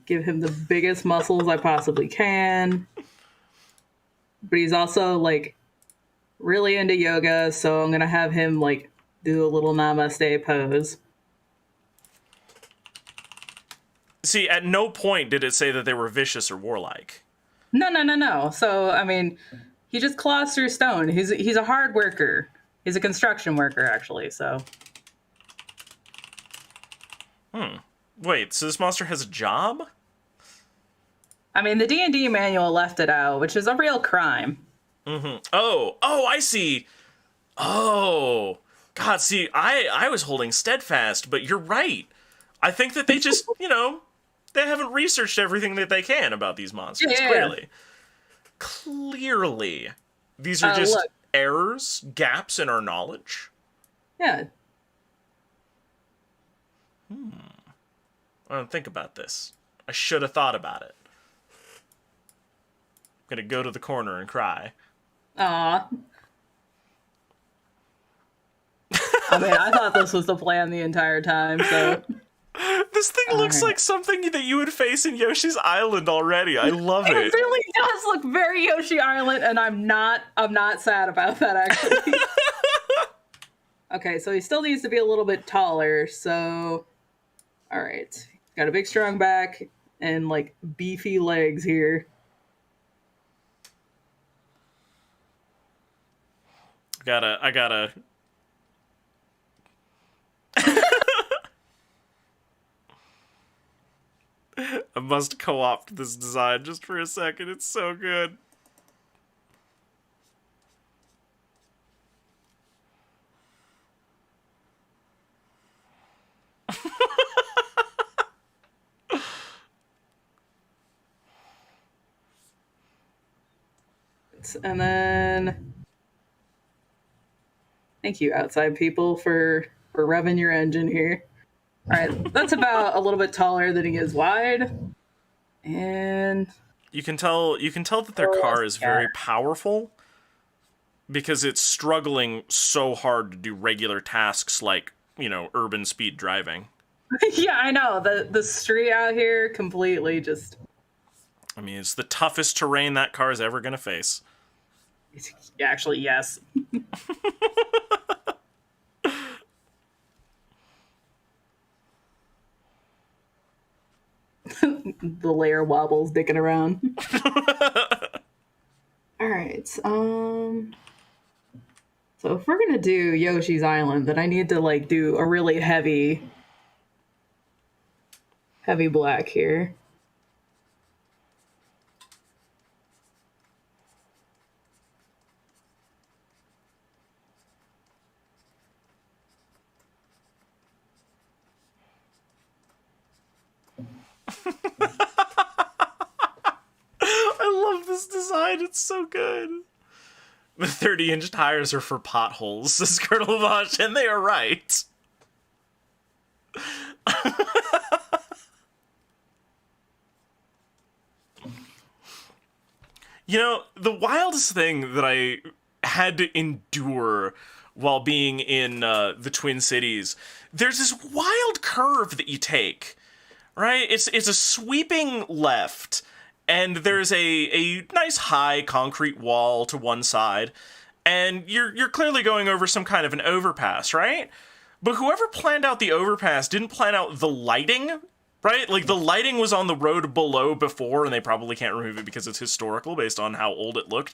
Give him the biggest muscles I possibly can. But he's also like really into yoga, so I'm gonna have him like do a little namaste pose. See, at no point did it say that they were vicious or warlike. No. So, I mean, he just claws through stone. He's a hard worker. He's a construction worker, actually, so. Wait, so this monster has a job? I mean, the D&D manual left it out, which is a real crime. Oh, I see. Oh, God, see, I was holding steadfast, but you're right. I think that they just, they haven't researched everything that they can about these monsters, clearly. Clearly. These are just errors, gaps in our knowledge. Yeah. I don't think about this. I should have thought about it. I'm gonna go to the corner and cry. Aw. I mean, I thought this was the plan the entire time, so... This thing looks like something that you would face in Yoshi's Island already. I love it. It really does look very Yoshi Island, and I'm not sad about that, actually. Okay, so he still needs to be a little bit taller, so... Alright. Got a big strong back and, like, beefy legs here. I gotta... I must co-opt this design just for a second. It's so good. And then... Thank you, outside people, for revving your engine here. All right, that's about a little bit taller than he is wide. And You can tell that their what else car we is got? very powerful because it's struggling so hard to do regular tasks like, urban speed driving. Yeah, I know. The street out here completely just I mean, it's the toughest terrain that car is ever going to face. actually yes. The layer wobbles dicking around. All right. So if we're gonna do Yoshi's Island, then I need to like do a really heavy black here. I love this design. It's so good. The 30-inch tires are for potholes, says Colonel Bosch, and they are right. The wildest thing that I had to endure while being in the Twin Cities, there's this wild curve that you take, right? It's a sweeping left, and there's a nice high concrete wall to one side, and you're clearly going over some kind of an overpass, right? But whoever planned out the overpass didn't plan out the lighting, right? Like, the lighting was on the road below before, and they probably can't remove it because it's historical based on how old it looked.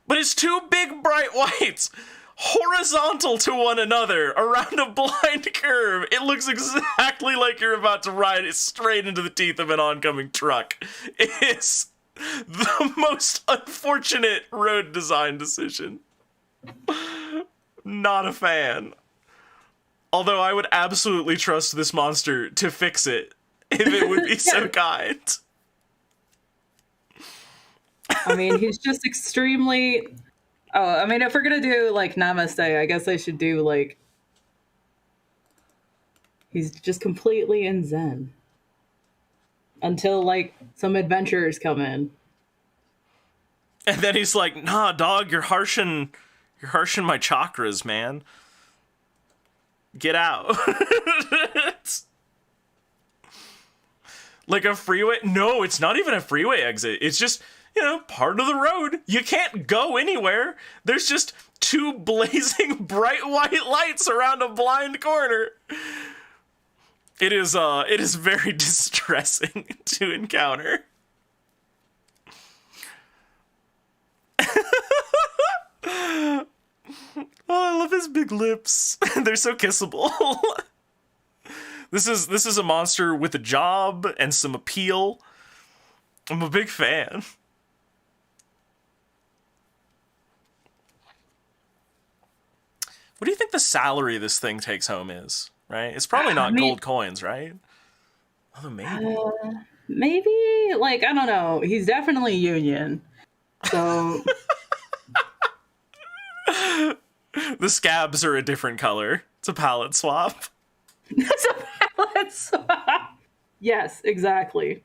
But it's two big bright lights horizontal to one another around a blind curve. It looks exactly like you're about to ride it straight into the teeth of an oncoming truck. It's the most unfortunate road design decision. Not a fan. Although I would absolutely trust this monster to fix it if it would be so kind. I mean, he's just extremely. Oh, I mean, if we're gonna do like Namaste, I guess I should do like. He's just completely in Zen. Until like some adventurers come in. And then he's like, "Nah, dog, you're harshing my chakras, man. Get out." Like a freeway? No, it's not even a freeway exit. It's just, part of the road. You can't go anywhere. There's just two blazing bright white lights around a blind corner. It is very distressing to encounter. Oh, I love his big lips. They're so kissable. This is a monster with a job and some appeal. I'm a big fan. What do you think the salary this thing takes home is? Right? It's probably not gold coins, right? Oh, maybe. Maybe, like, I don't know. He's definitely union. So. The scabs are a different color. It's a palette swap. It's a palette swap. Yes, exactly.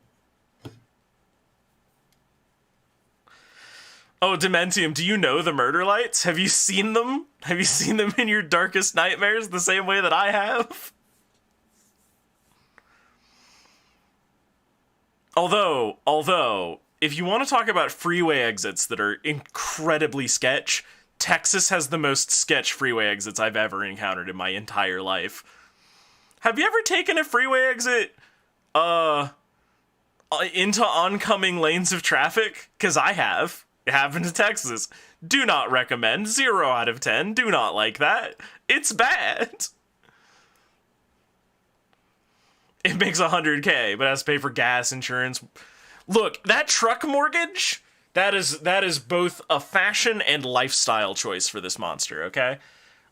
Oh, Dementium, do you know the murder lights? Have you seen them? Have you seen them in your darkest nightmares the same way that I have? Although, if you want to talk about freeway exits that are incredibly sketch, Texas has the most sketch freeway exits I've ever encountered in my entire life. Have you ever taken a freeway exit, into oncoming lanes of traffic? 'Cause I have. It happened in Texas. Do not recommend. 0 out of 10. Do not like that. It's bad. It makes $100K, but has to pay for gas, insurance. Look, that truck mortgage, that is both a fashion and lifestyle choice for this monster, okay?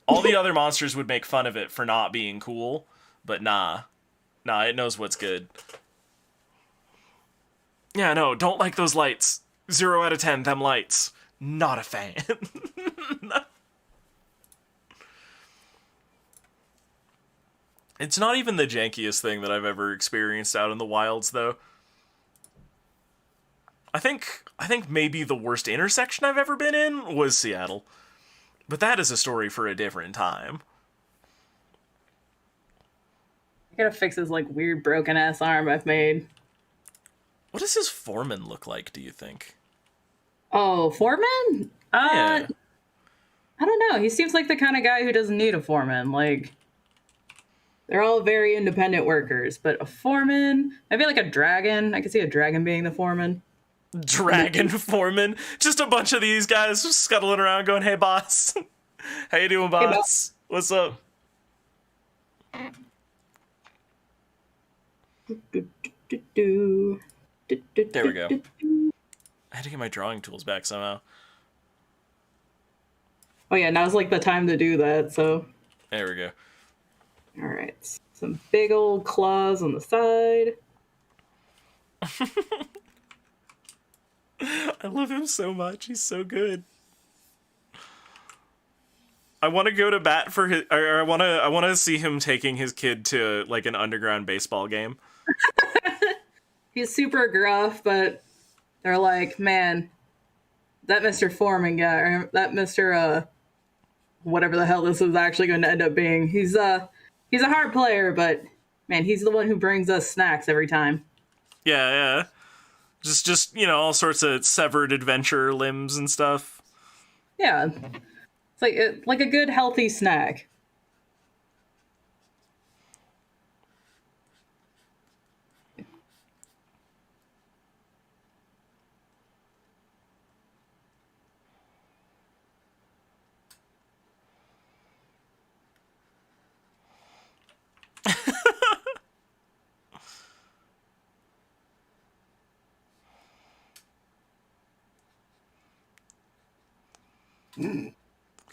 All the other monsters would make fun of it for not being cool, but nah, it knows what's good. Yeah, no, don't like those lights. 0 out of 10, them lights. Not a fan. It's not even the jankiest thing that I've ever experienced out in the wilds, though. I think maybe the worst intersection I've ever been in was Seattle. But that is a story for a different time. I gotta fix this like weird broken ass arm I've made. What does his foreman look like, do you think? Oh, foreman? Yeah. I don't know. He seems like the kind of guy who doesn't need a foreman. Like, they're all very independent workers, but a foreman, maybe like a dragon. I could see a dragon being the foreman. Dragon foreman? Just a bunch of these guys scuttling around going, hey, boss. How you doing, boss? Hey, boss. What's up? There we go. I had to get my drawing tools back somehow. Oh yeah, now's like the time to do that, so. There we go. Alright. Some big old claws on the side. I love him so much. He's so good. I want to go to bat for his, or I want to see him taking his kid to like an underground baseball game. He's super gruff, but they're like, man, that Mr. Foreman guy, or that Mr. Whatever the hell this is actually going to end up being. He's a hard player, but man, he's the one who brings us snacks every time. Yeah. Just all sorts of severed adventure limbs and stuff. Yeah. It's like a good healthy snack.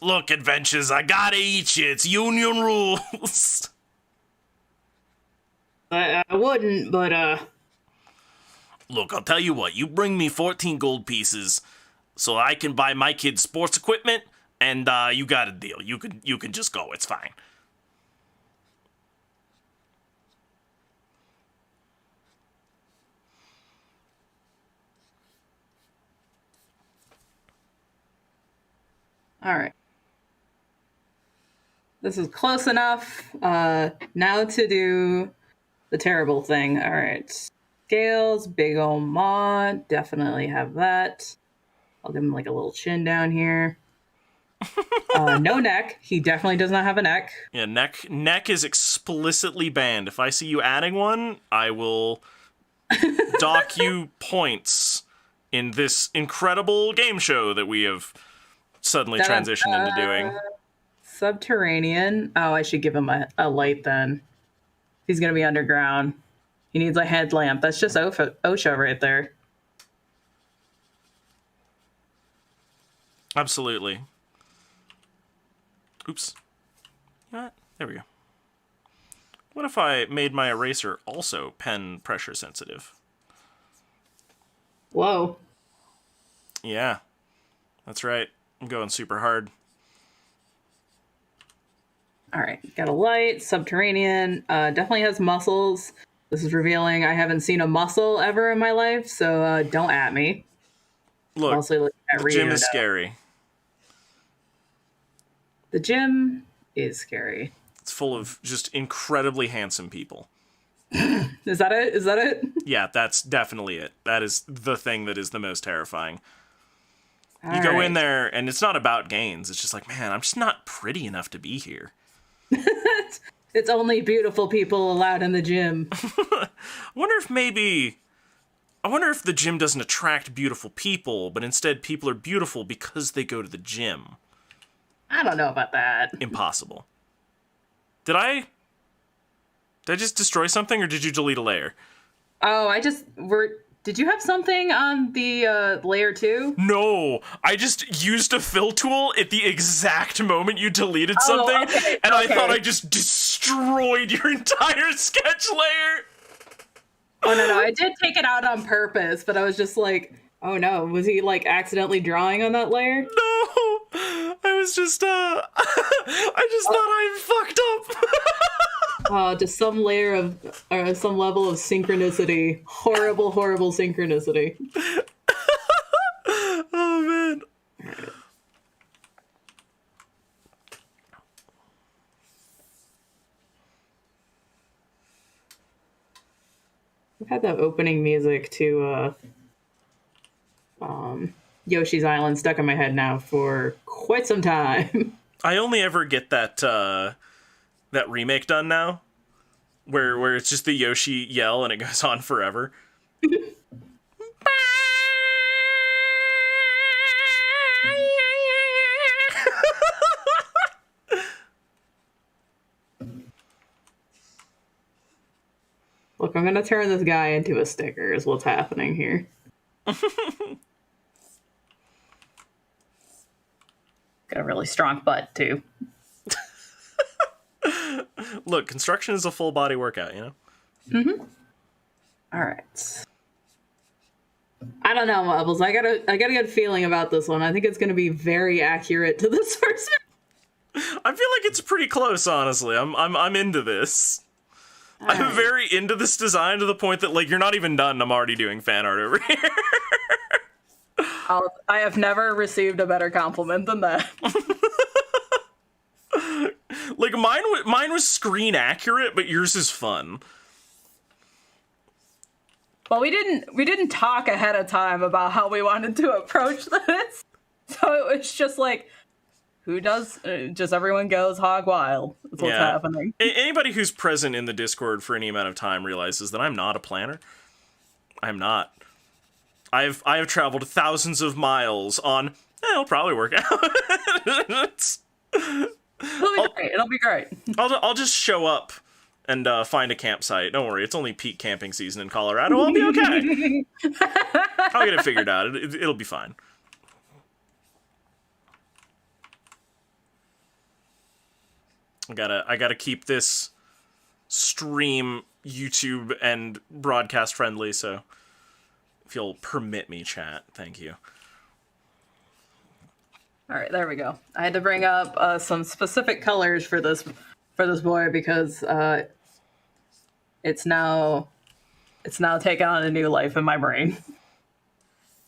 Look, adventures, I gotta eat you. It's union rules. I wouldn't, but Look, I'll tell you what. You bring me 14 gold pieces so I can buy my kids sports equipment, and you got a deal. You can just go. It's fine. all right. This is close enough. Now to do the terrible thing. All right. Scales, big ol' maw. Definitely have that. I'll give him like a little chin down here. No neck. He definitely does not have a neck. Yeah, neck is explicitly banned. If I see you adding one, I will dock you points in this incredible game show that we have suddenly transitioned into doing. Subterranean. Oh, I should give him a light then. He's going to be underground. He needs a headlamp. That's just OSHA right there. Absolutely. Oops. You know what? There we go. What if I made my eraser also pen pressure sensitive? Whoa. Yeah. That's right. I'm going super hard. All right. Got a light. Subterranean. Definitely has muscles. This is revealing I haven't seen a muscle ever in my life, so don't at me. Look, Mostly at the gym is scary. The gym is scary. It's full of just incredibly handsome people. Is that it? Is that it? Yeah, that's definitely it. That is the thing that is the most terrifying. All You go right. in there, and it's not about gains. It's just like, man, I'm just not pretty enough to be here. It's only beautiful people allowed in the gym. I wonder if the gym doesn't attract beautiful people, but instead people are beautiful because they go to the gym. I don't know about that. Impossible. Did I just destroy something, or did you delete a layer? Oh, did you have something on the layer 2? No, I just used a fill tool at the exact moment you deleted something, okay, and I okay. thought I just destroyed your entire sketch layer. Oh, no, I did take it out on purpose, but I was just like, oh no, was he like accidentally drawing on that layer? No, I was just, I just thought I fucked up. Just some layer of, or some level of synchronicity. Horrible, horrible synchronicity. I've had the opening music to Yoshi's Island stuck in my head now for quite some time. I only ever get that that remake done now, where it's just the Yoshi yell and it goes on forever. Look, I'm gonna turn this guy into a sticker is what's happening here. Got a really strong butt, too. Look, construction is a full body workout, you know? Mm-hmm. Alright. I don't know, Mubbles. I got a good feeling about this one. I think it's gonna be very accurate to this person. I feel like it's pretty close, honestly. I'm into this. I'm very into this design to the point that, like, you're not even done. I'm already doing fan art over here. I have never received a better compliment than that. Like, mine was screen accurate, but yours is fun. Well, we didn't talk ahead of time about how we wanted to approach this. So it was just like, who does? Just everyone goes hog wild. That's what's happening. Anybody who's present in the Discord for any amount of time realizes that I'm not a planner. I'm not. I have traveled thousands of miles on. It'll probably work out. It'll be great. I'll just show up and find a campsite. Don't worry, it's only peak camping season in Colorado. I'll be okay. I'll get it figured out. It'll be fine. I gotta keep this stream YouTube and broadcast friendly, so if you'll permit me, chat, thank you. All right, there we go. I had to bring up some specific colors for this boy because it's now taken on a new life in my brain.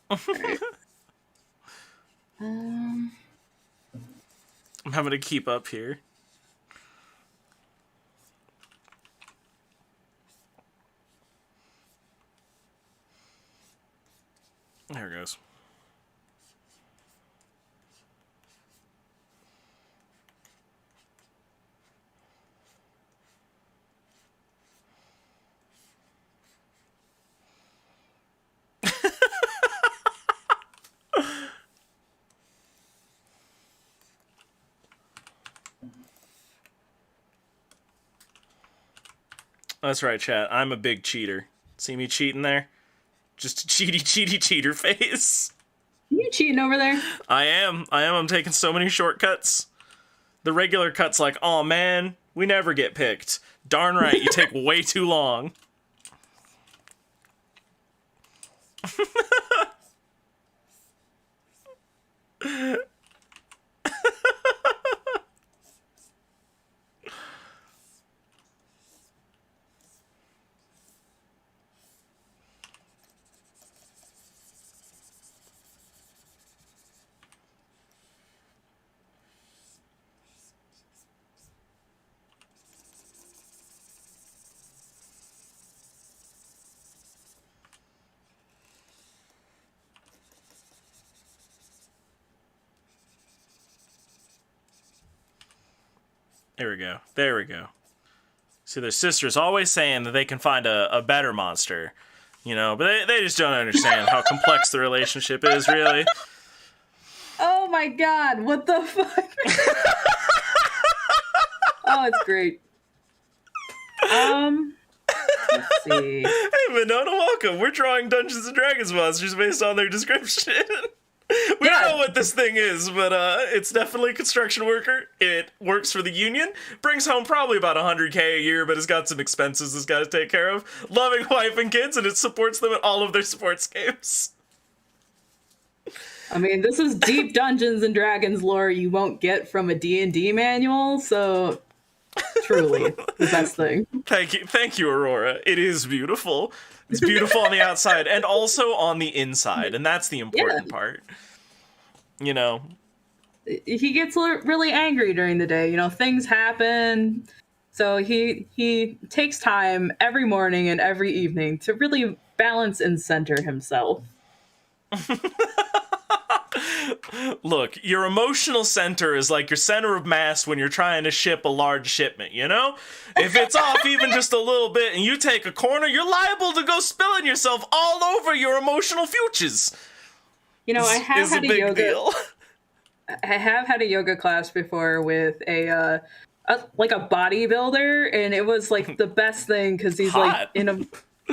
Right. I'm having to keep up here. There it goes. That's right, chat. I'm a big cheater. See me cheating there? Just a cheater face. You cheating over there? I am. I'm taking so many shortcuts. The regular cut's like, oh man, we never get picked. Darn right, you take way too long. There we go. See, their sister's always saying that they can find a better monster, you know, but they just don't understand how complex the relationship is, really. Oh my god, what the fuck? Oh, it's great. Let's see. Hey, Winona, welcome. We're drawing Dungeons & Dragons monsters based on their description. We don't know what this thing is, but it's definitely a construction worker. It works for the union, brings home probably about $100K a year, but has got some expenses it's got to take care of. Loving wife and kids, and it supports them in all of their sports games. I mean, this is deep Dungeons & Dragons lore you won't get from a D&D manual, so truly the best thing. Thank you, Aurora. It is beautiful. It's beautiful on the outside and also on the inside, and that's the important part. You know, he gets really angry during the day. You know, things happen. So he takes time every morning and every evening to really balance and center himself. Look, your emotional center is like your center of mass when you're trying to ship a large shipment, you know? If it's off even just a little bit and you take a corner, you're liable to go spilling yourself all over your emotional futures. You know, I have had a yoga. Deal. I have had a yoga class before with a like a bodybuilder, and it was like the best thing because he's Hot. like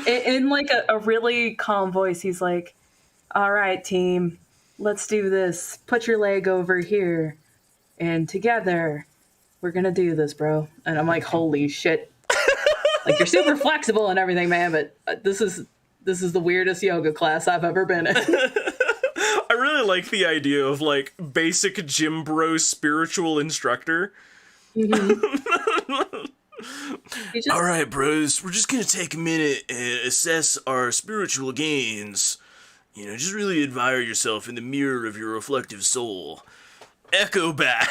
in like a really calm voice. He's like, "All right, team, let's do this. Put your leg over here, and together, we're gonna do this, bro." And I'm like, "Holy shit!" Like, you're super flexible and everything, man, but this is the weirdest yoga class I've ever been in. I really like the idea of like basic gym bro spiritual instructor. Mm-hmm. All right, bros, we're just gonna take a minute and assess our spiritual gains. You know, just really admire yourself in the mirror of your reflective soul. Echo back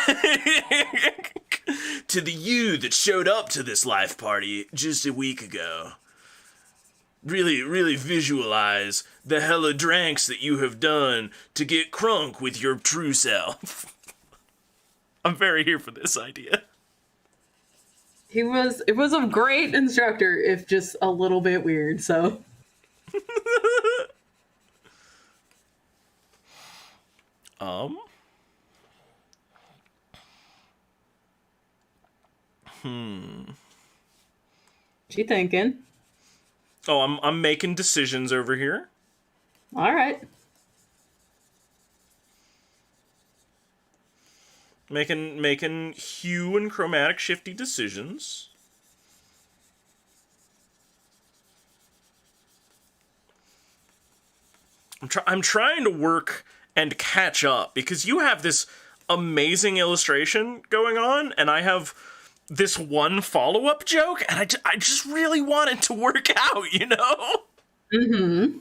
to the you that showed up to this life party just a week ago. Really visualize the hella dranks that you have done to get crunk with your true self. I'm very here for this idea. It was a great instructor, if just a little bit weird, so. What you thinking? Oh, I'm making decisions over here. All right. Making hue and chromatic shifty decisions. I'm trying to work and catch up because you have this amazing illustration going on, and I have this one follow-up joke, and I just really want it to work out, you know? Mm-hmm.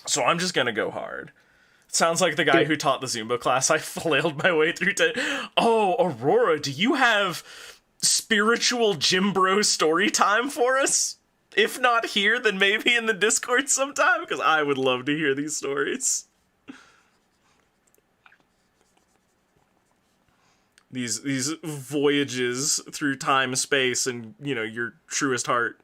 So I'm just gonna go hard. Sounds like the guy who taught the Zumba class I flailed my way through to... Oh, Aurora, do you have spiritual gym bro story time for us? If not here, then maybe in the Discord sometime, because I would love to hear these stories. These voyages through time, space, and, you know, your truest heart.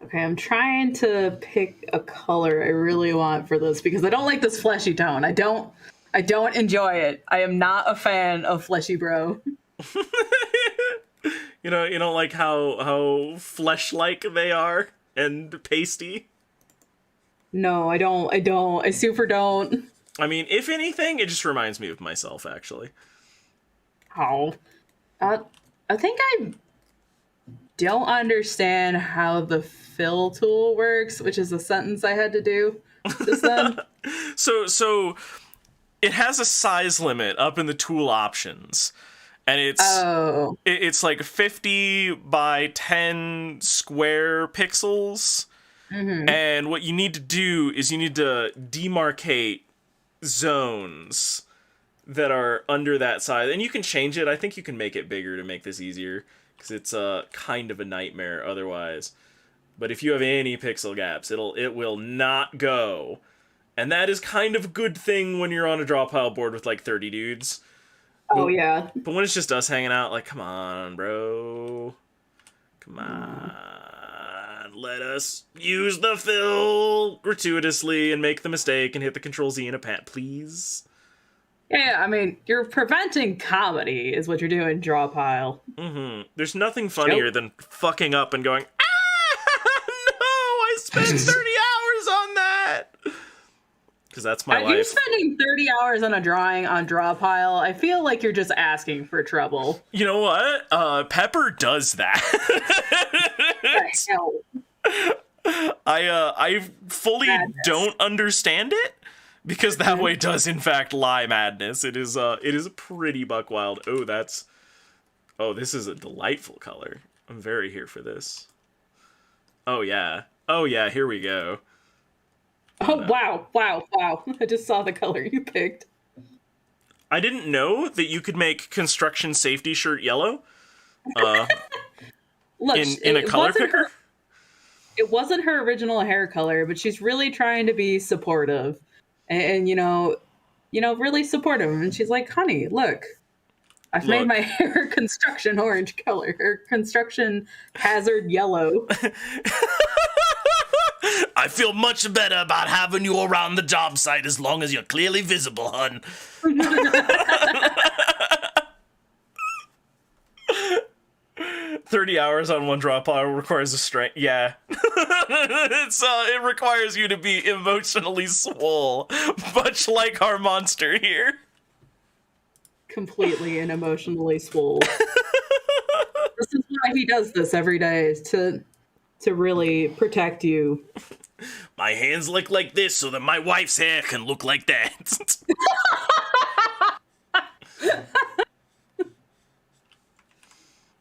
Okay, I'm trying to pick a color I really want for this because I don't like this fleshy tone. I don't enjoy it. I am not a fan of fleshy bro. You don't like how flesh-like they are and pasty? No, I don't. I super don't. I mean, if anything, it just reminds me of myself, actually. Oh. I think I don't understand how the fill tool works, which is a sentence I had to do just then. So it has a size limit up in the tool options. And it's like 50 by 10 square pixels. Mm-hmm. And what you need to do is you need to demarcate zones that are under that size. And you can change it. I think you can make it bigger to make this easier, because it's kind of a nightmare otherwise. But if you have any pixel gaps, it will not go. And that is kind of a good thing when you're on a draw pile board with like 30 dudes. Oh, yeah. But when it's just us hanging out, like, come on, bro. Come on. Let us use the fill gratuitously and make the mistake and hit the Control-Z in a pat, please. Yeah, I mean, you're preventing comedy is what you're doing, draw pile. Mm-hmm. There's nothing funnier than fucking up and going, ah, no, I spent 30 hours on that. Because that's my life. If you're spending 30 hours on a drawing on draw pile, I feel like you're just asking for trouble. You know what? Pepper does that. I fully don't understand it, because that way does in fact lie madness. It is pretty buck wild. Oh, this is a delightful color. I'm very here for this. Oh yeah. Oh yeah, here we go. Oh, wow. I just saw the color you picked. I didn't know that you could make construction safety shirt yellow. Look, in a color picker. It wasn't her original hair color, but she's really trying to be supportive, and really supportive. And she's like, "Honey, look, I've made my hair construction orange color, or construction hazard yellow." I feel much better about having you around the job site as long as you're clearly visible, hun. 30 hours on one draw pile requires a strength. Yeah. It requires you to be emotionally swole, much like our monster here. Completely and emotionally swole. This is why he does this every day, is to really protect you. My hands look like this so that my wife's hair can look like that.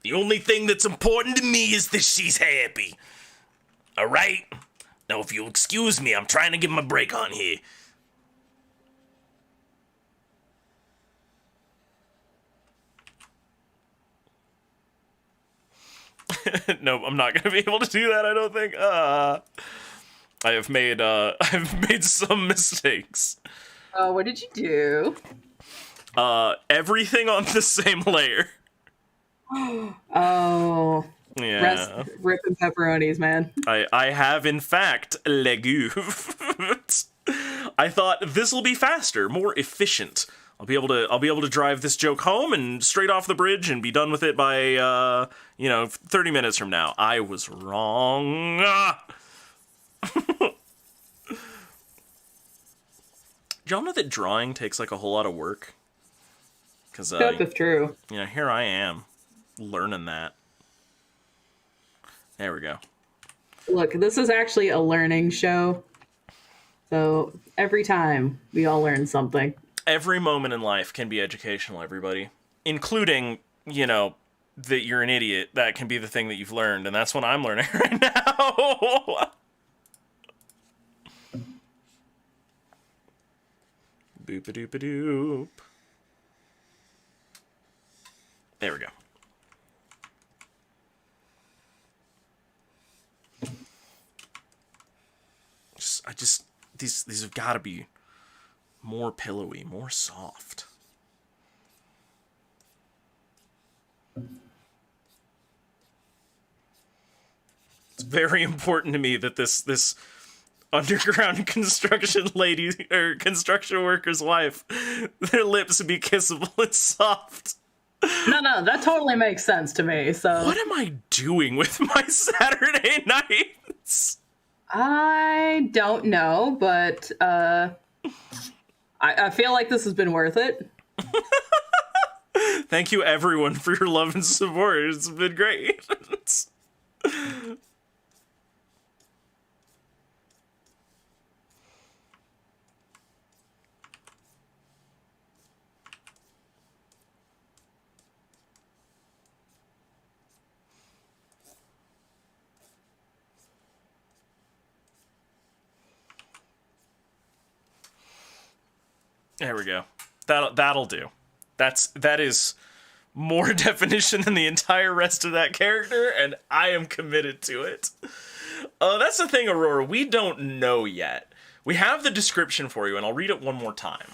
The only thing that's important to me is that she's happy. All right? Now, if you'll excuse me, I'm trying to get my break on here. No, I'm not gonna be able to do that, I don't think. I've made some mistakes. What did you do? Everything on the same layer. Oh. Yeah. Ripping pepperonis, man. I have, in fact, legumes. I thought this will be faster, more efficient. I'll be able to drive this joke home and straight off the bridge and be done with it by 30 minutes from now. I was wrong. Do y'all know that drawing takes like a whole lot of work? Because That's true. Here I am, learning that. There we go. Look, this is actually a learning show. So every time we all learn something. Every moment in life can be educational, everybody. Including, that you're an idiot. That can be the thing that you've learned, and that's what I'm learning right now. Boop-a-doop-a-doop. There we go. These have got to be more pillowy, more soft. It's very important to me that this underground construction lady or construction worker's wife, their lips be kissable and soft. No, that totally makes sense to me. So what am I doing with my Saturday nights? I don't know, but I feel like this has been worth it. Thank you, everyone, for your love and support. It's been great. There we go. That'll do. That is more definition than the entire rest of that character, and I am committed to it. That's the thing, Aurora. We don't know yet. We have the description for you, and I'll read it one more time.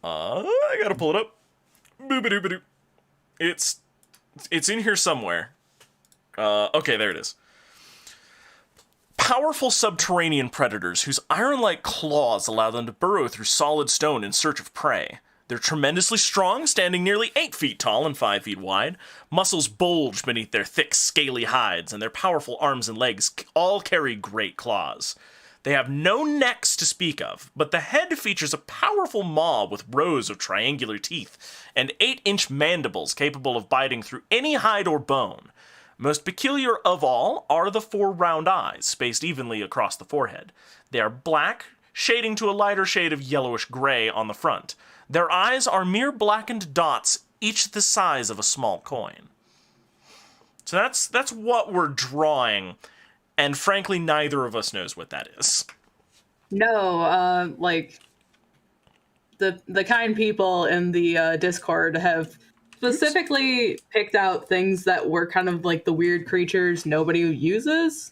I gotta pull it up. Boop-a-doop-a-doop. It's in here somewhere. Okay, there it is. Powerful subterranean predators whose iron-like claws allow them to burrow through solid stone in search of prey. They're tremendously strong, standing nearly 8 feet tall and 5 feet wide. Muscles bulge beneath their thick, scaly hides, and their powerful arms and legs all carry great claws. They have no necks to speak of, but the head features a powerful maw with rows of triangular teeth and 8-inch mandibles capable of biting through any hide or bone. Most peculiar of all are the 4 round eyes, spaced evenly across the forehead. They are black, shading to a lighter shade of yellowish gray on the front. Their eyes are mere blackened dots, each the size of a small coin. So that's what we're drawing. And frankly, neither of us knows what that is. No, like the kind people in the Discord have specifically picked out things that were kind of like the weird creatures nobody uses,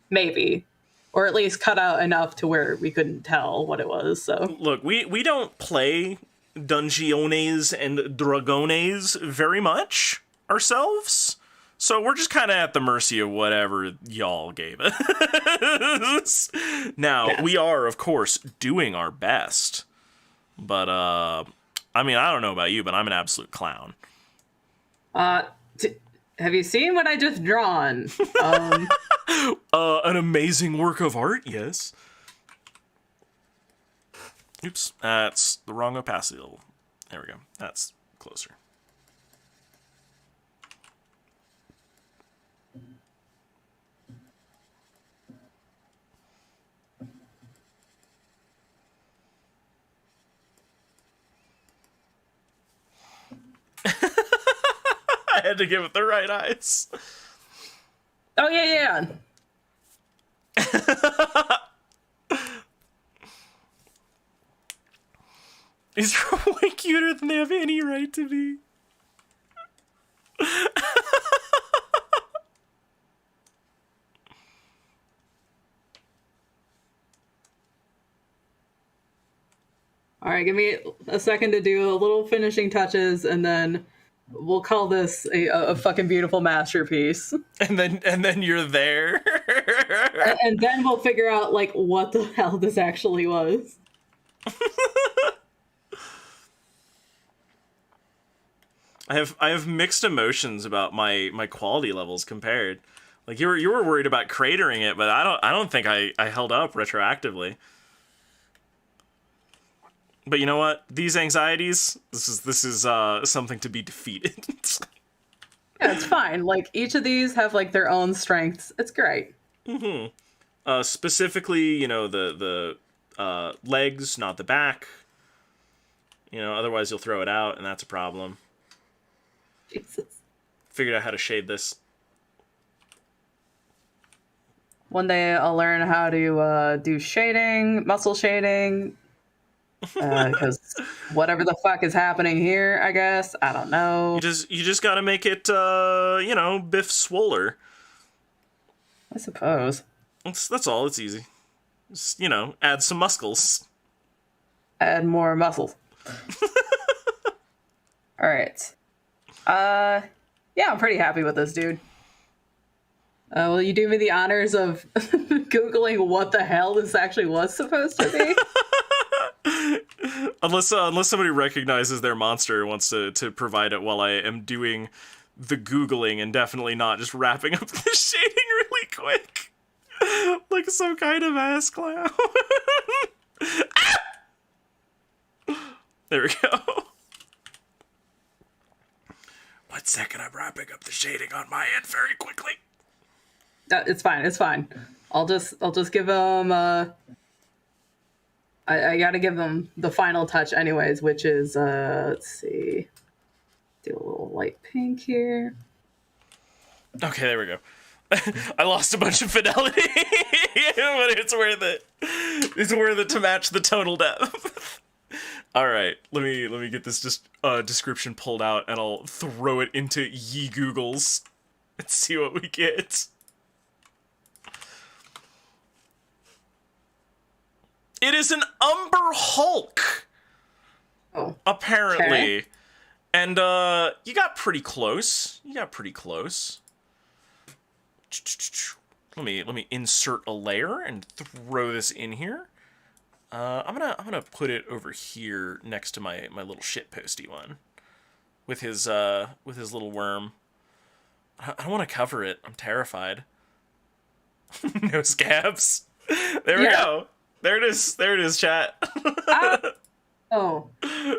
maybe, or at least cut out enough to where we couldn't tell what it was. So Look, we don't play Dungeones and Dragones very much ourselves. So we're just kind of at the mercy of whatever y'all gave us. Now, we are, of course, doing our best. But, I mean, I don't know about you, but I'm an absolute clown. have you seen what I just drawn? An amazing work of art, yes. Oops, that's the wrong opacity level. There we go. That's closer. I had to give it the right eyes. Oh, yeah. These are way cuter than they have any right to be. All right, give me a second to do a little finishing touches, and then we'll call this a fucking beautiful masterpiece. And then you're there. And then we'll figure out like what the hell this actually was. I have mixed emotions about my quality levels compared. Like you were worried about cratering it, but I don't think I held up retroactively. But you know what? These anxieties, this is something to be defeated. Yeah, it's fine. Like each of these have like their own strengths. It's great. Mm-hmm. Specifically, you know, the legs, not the back. You know, otherwise you'll throw it out, and that's a problem. Jesus. Figured out how to shade this. One day I'll learn how to do shading, muscle shading. Because whatever the fuck is happening here, I guess, I don't know. You just gotta make it, you know, Biff Swoller. I suppose. That's all. It's easy. Just, you know, add some muscles. Add more muscles. All right. Yeah, I'm pretty happy with this, dude. Will you do me the honors of Googling what the hell this actually was supposed to be? Unless somebody recognizes their monster and wants to provide it while I am doing the Googling and definitely not just wrapping up the shading really quick. Like some kind of ass clown. Ah! There we go. 1 second, I'm wrapping up the shading on my end very quickly. It's fine. I'll just give them I gotta give them the final touch anyways, which is let's see. Do a little light pink here. Okay, there we go. I lost a bunch of fidelity, but it's worth it. It's worth it to match the tonal depth. All right, let me get this description pulled out, and I'll throw it into ye Googles and see what we get. It is an Umber Hulk. Oh, apparently, okay. And you got pretty close. Let me insert a layer and throw this in here. I'm gonna put it over here next to my little shitposty one, with his little worm. I don't want to cover it. I'm terrified. No scabs. There we go. There it is, chat. Oh,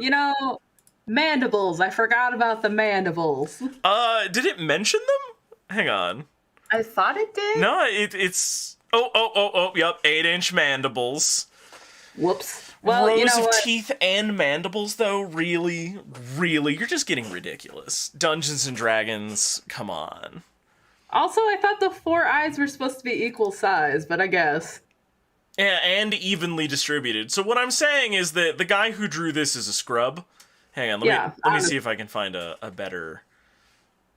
you know, mandibles. I forgot about the mandibles. Did it mention them? Hang on. I thought it did. No, it's. Oh, yep, 8-inch mandibles. Whoops. Well, rows you know of what? teeth and mandibles, though. Really, you're just getting ridiculous. Dungeons and Dragons, come on. Also, I thought the 4 eyes were supposed to be equal size, but I guess. Yeah, and evenly distributed. So what I'm saying is that the guy who drew this is a scrub. Hang on, let me see if I can find a better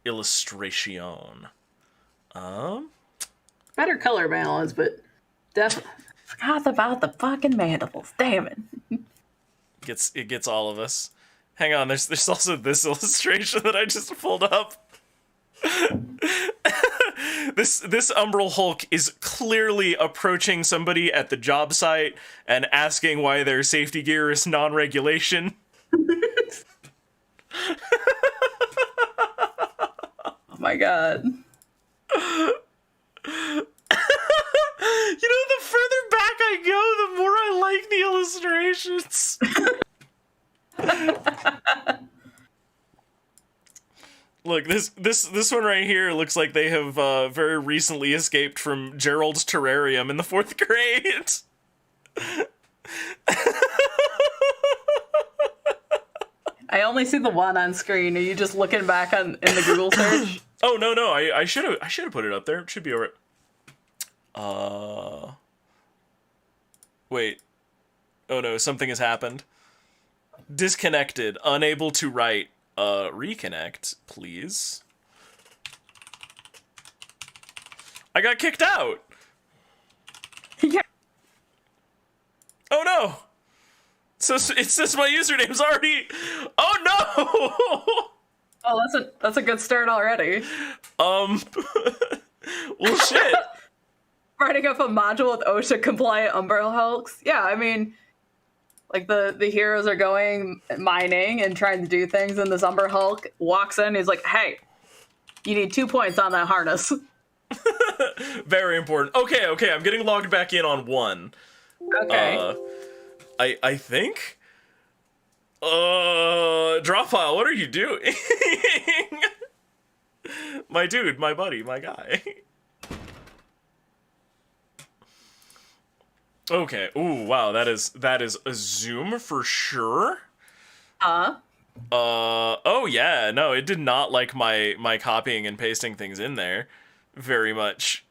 illustration. Better color balance, but definitely forgot about the fucking mandibles. Damn it. It gets all of us. Hang on, there's also this illustration that I just pulled up. This Umbral Hulk is clearly approaching somebody at the job site and asking why their safety gear is non-regulation. Oh my god. You know, the further back I go, the more I like the illustrations. Look, this one right here looks like they have very recently escaped from Gerald's terrarium in the 4th grade. I only see the one on screen. Are you just looking back in the Google search? Oh no, I should have put it up there. It should be alright. Wait. Oh no, something has happened. Disconnected, unable to write. Reconnect, please. I got kicked out. Yeah. Oh no. So it says my username's already. Oh no. Oh, that's a good start already. Well, shit. Writing up a module with OSHA compliant Umbrella Hulks. Yeah, I mean, like the heroes are going mining and trying to do things, and this Umber Hulk walks in. He's like, "Hey, you need 2 points on that harness." Very important. Okay, I'm getting logged back in on 1. Okay. I think. Dropfile, what are you doing? My dude, my buddy, my guy. Okay. Ooh, wow. That is a zoom for sure. Oh yeah. No, it did not like my copying and pasting things in there very much.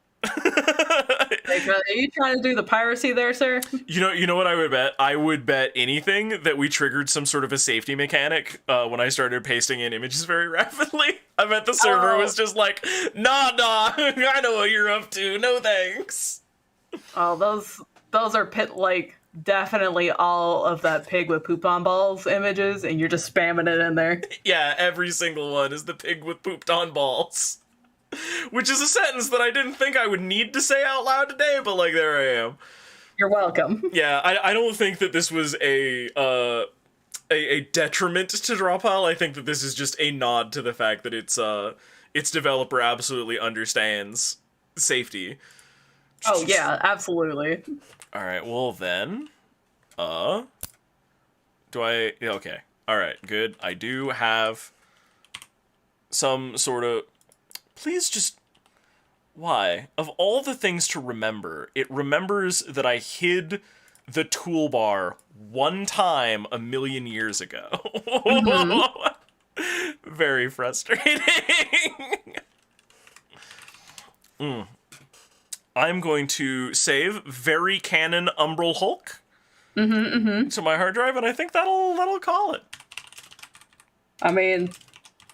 Like, are you trying to do the piracy there, sir? You know what I would bet? I would bet anything that we triggered some sort of a safety mechanic when I started pasting in images very rapidly. I bet the server was just like, nah, I know what you're up to. No thanks. Oh, those are definitely all of that pig with poop on balls images, and you're just spamming it in there. Yeah, every single one is the pig with pooped on balls. Which is a sentence that I didn't think I would need to say out loud today, but like, there I am. You're welcome. Yeah, I don't think that this was a detriment to Dropile. I think that this is just a nod to the fact that its developer absolutely understands safety. Oh yeah, absolutely. Alright, well then, okay. Alright, good. I do have some sort of, please just, why? Of all the things to remember, it remembers that I hid the toolbar one time a million years ago. Mm-hmm. Very frustrating. I'm going to save Very Canon Umbral Hulk to my hard drive, and I think that'll call it. I mean,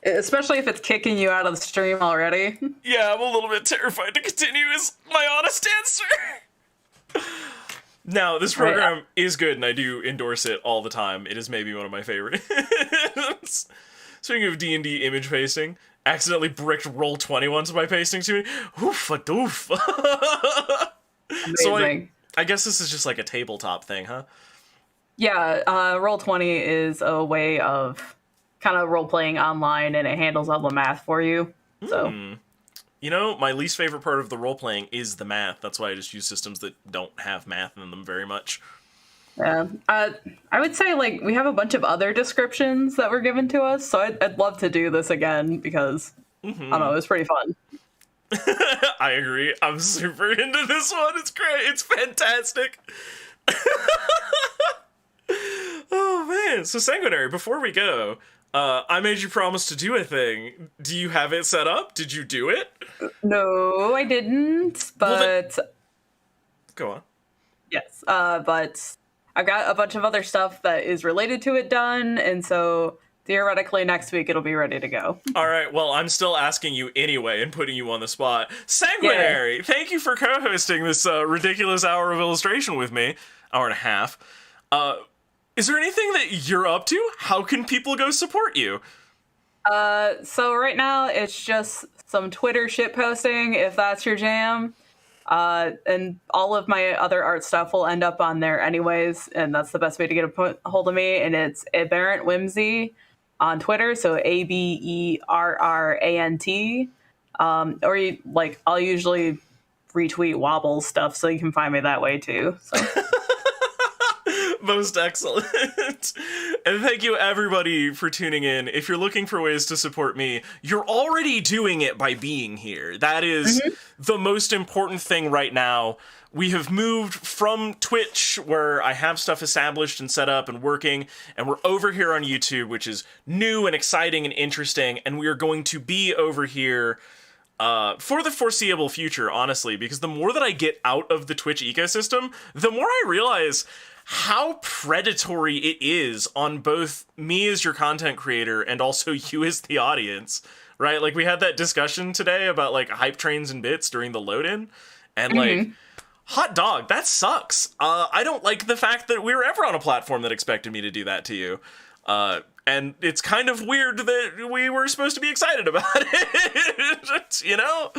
especially if it's kicking you out of the stream already. Yeah, I'm a little bit terrified to continue is my honest answer. Now, this program is good, and I do endorse it all the time. It is maybe one of my favorites. Speaking of D&D image pasting, accidentally bricked Roll20 once by pasting to me. Oof-a-doof. Amazing. So I guess this is just like a tabletop thing, huh? Yeah, Roll20 is a way of kind of role-playing online, and it handles all the math for you. So, you know, my least favorite part of the role-playing is the math. That's why I just use systems that don't have math in them very much. Yeah, I would say, like, we have a bunch of other descriptions that were given to us, so I'd love to do this again, because, I don't know, it was pretty fun. I agree. I'm super into this one. It's great. It's fantastic. Oh, man. So, Sanguinary, before we go, I made you promise to do a thing. Do you have it set up? Did you do it? No, I didn't, but go on. yes, but I've got a bunch of other stuff that is related to it done, and so theoretically next week it'll be ready to go. All right, well, I'm still asking you anyway and putting you on the spot. Sanguinary, yeah. Thank you for co-hosting this ridiculous hour of illustration with me. Hour and a half. Is there anything that you're up to? How can people go support you? So right now it's just some Twitter shit posting, if that's your jam. And all of my other art stuff will end up on there anyways, and that's the best way to get a hold of me. And it's Aberrant Whimsy on Twitter, so ABERRANT. Or I'll usually retweet Wobble stuff, so you can find me that way too. So. Most excellent. And thank you everybody for tuning in. If you're looking for ways to support me, you're already doing it by being here. That is the most important thing right now. We have moved from Twitch, where I have stuff established and set up and working, and we're over here on YouTube, which is new and exciting and interesting, and we are going to be over here for the foreseeable future, honestly, because the more that I get out of the Twitch ecosystem, the more I realize how predatory it is on both me as your content creator and also you as the audience, right? Like, we had that discussion today about, like, hype trains and bits during the load-in, and, like, hot dog, that sucks. I don't like the fact that we were ever on a platform that expected me to do that to you. And it's kind of weird that we were supposed to be excited about it, you know?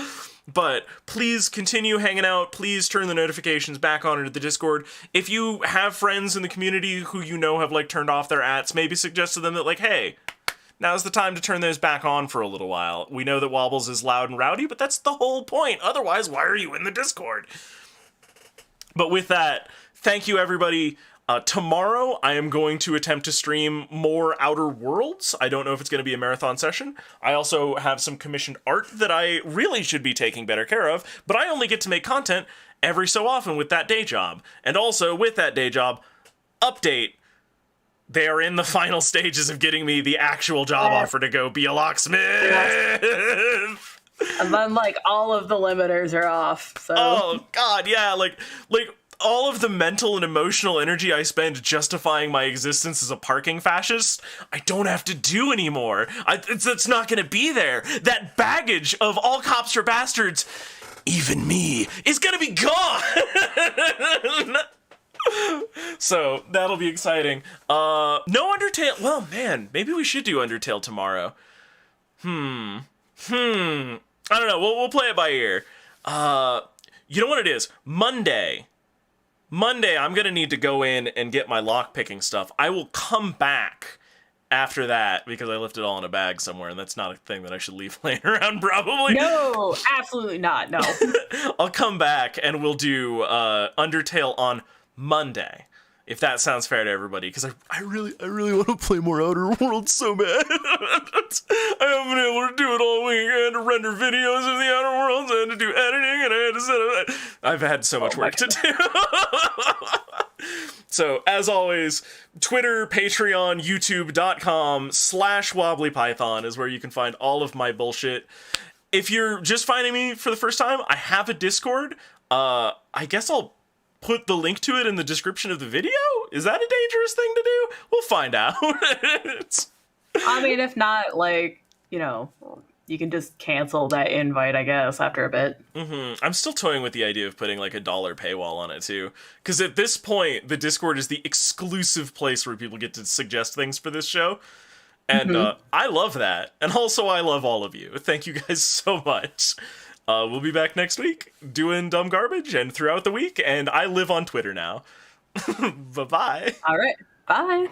But please continue hanging out. Please turn the notifications back on into the Discord. If you have friends in the community who you know have, like, turned off their ats, maybe suggest to them that, like, hey, now's the time to turn those back on for a little while. We know that Wobbles is loud and rowdy, but that's the whole point. Otherwise, why are you in the Discord? But with that, thank you, everybody. Tomorrow, I am going to attempt to stream more Outer Worlds. I don't know if it's going to be a marathon session. I also have some commissioned art that I really should be taking better care of, but I only get to make content every so often with that day job. And also, with that day job, update, they are in the final stages of getting me the actual job offer to go be a locksmith. And then, like, all of the limiters are off, so... Oh, God, yeah, like... all of the mental and emotional energy I spend justifying my existence as a parking fascist, I don't have to do anymore. It's not gonna be there. That baggage of all cops are bastards, even me, is gonna be gone! So, that'll be exciting. No Undertale. Well, man, maybe we should do Undertale tomorrow. I don't know, we'll play it by ear. You know what it is? Monday, I'm gonna need to go in and get my lock-picking stuff. I will come back after that, because I left it all in a bag somewhere, and that's not a thing that I should leave laying around, probably. No, absolutely not, no. I'll come back, and we'll do Undertale on Monday, if that sounds fair to everybody, because I really want to play more Outer Worlds so bad. I haven't been able to do it all week. I had to render videos of the Outer Worlds, I had to do editing, and I had to set up... I've had so much work to do. So, as always, Twitter, Patreon, YouTube.com/WobblyPython is where you can find all of my bullshit. If you're just finding me for the first time, I have a Discord. I guess I'll put the link to it in the description of the video? Is that a dangerous thing to do? We'll find out. I mean, if not, like, you know, you can just cancel that invite, I guess, after a bit. I'm still toying with the idea of putting, like, $1 paywall on it, too. Because at this point, the Discord is the exclusive place where people get to suggest things for this show. And I love that. And also, I love all of you. Thank you guys so much. We'll be back next week doing dumb garbage and throughout the week. And I live on Twitter now. Bye-bye. All right. Bye.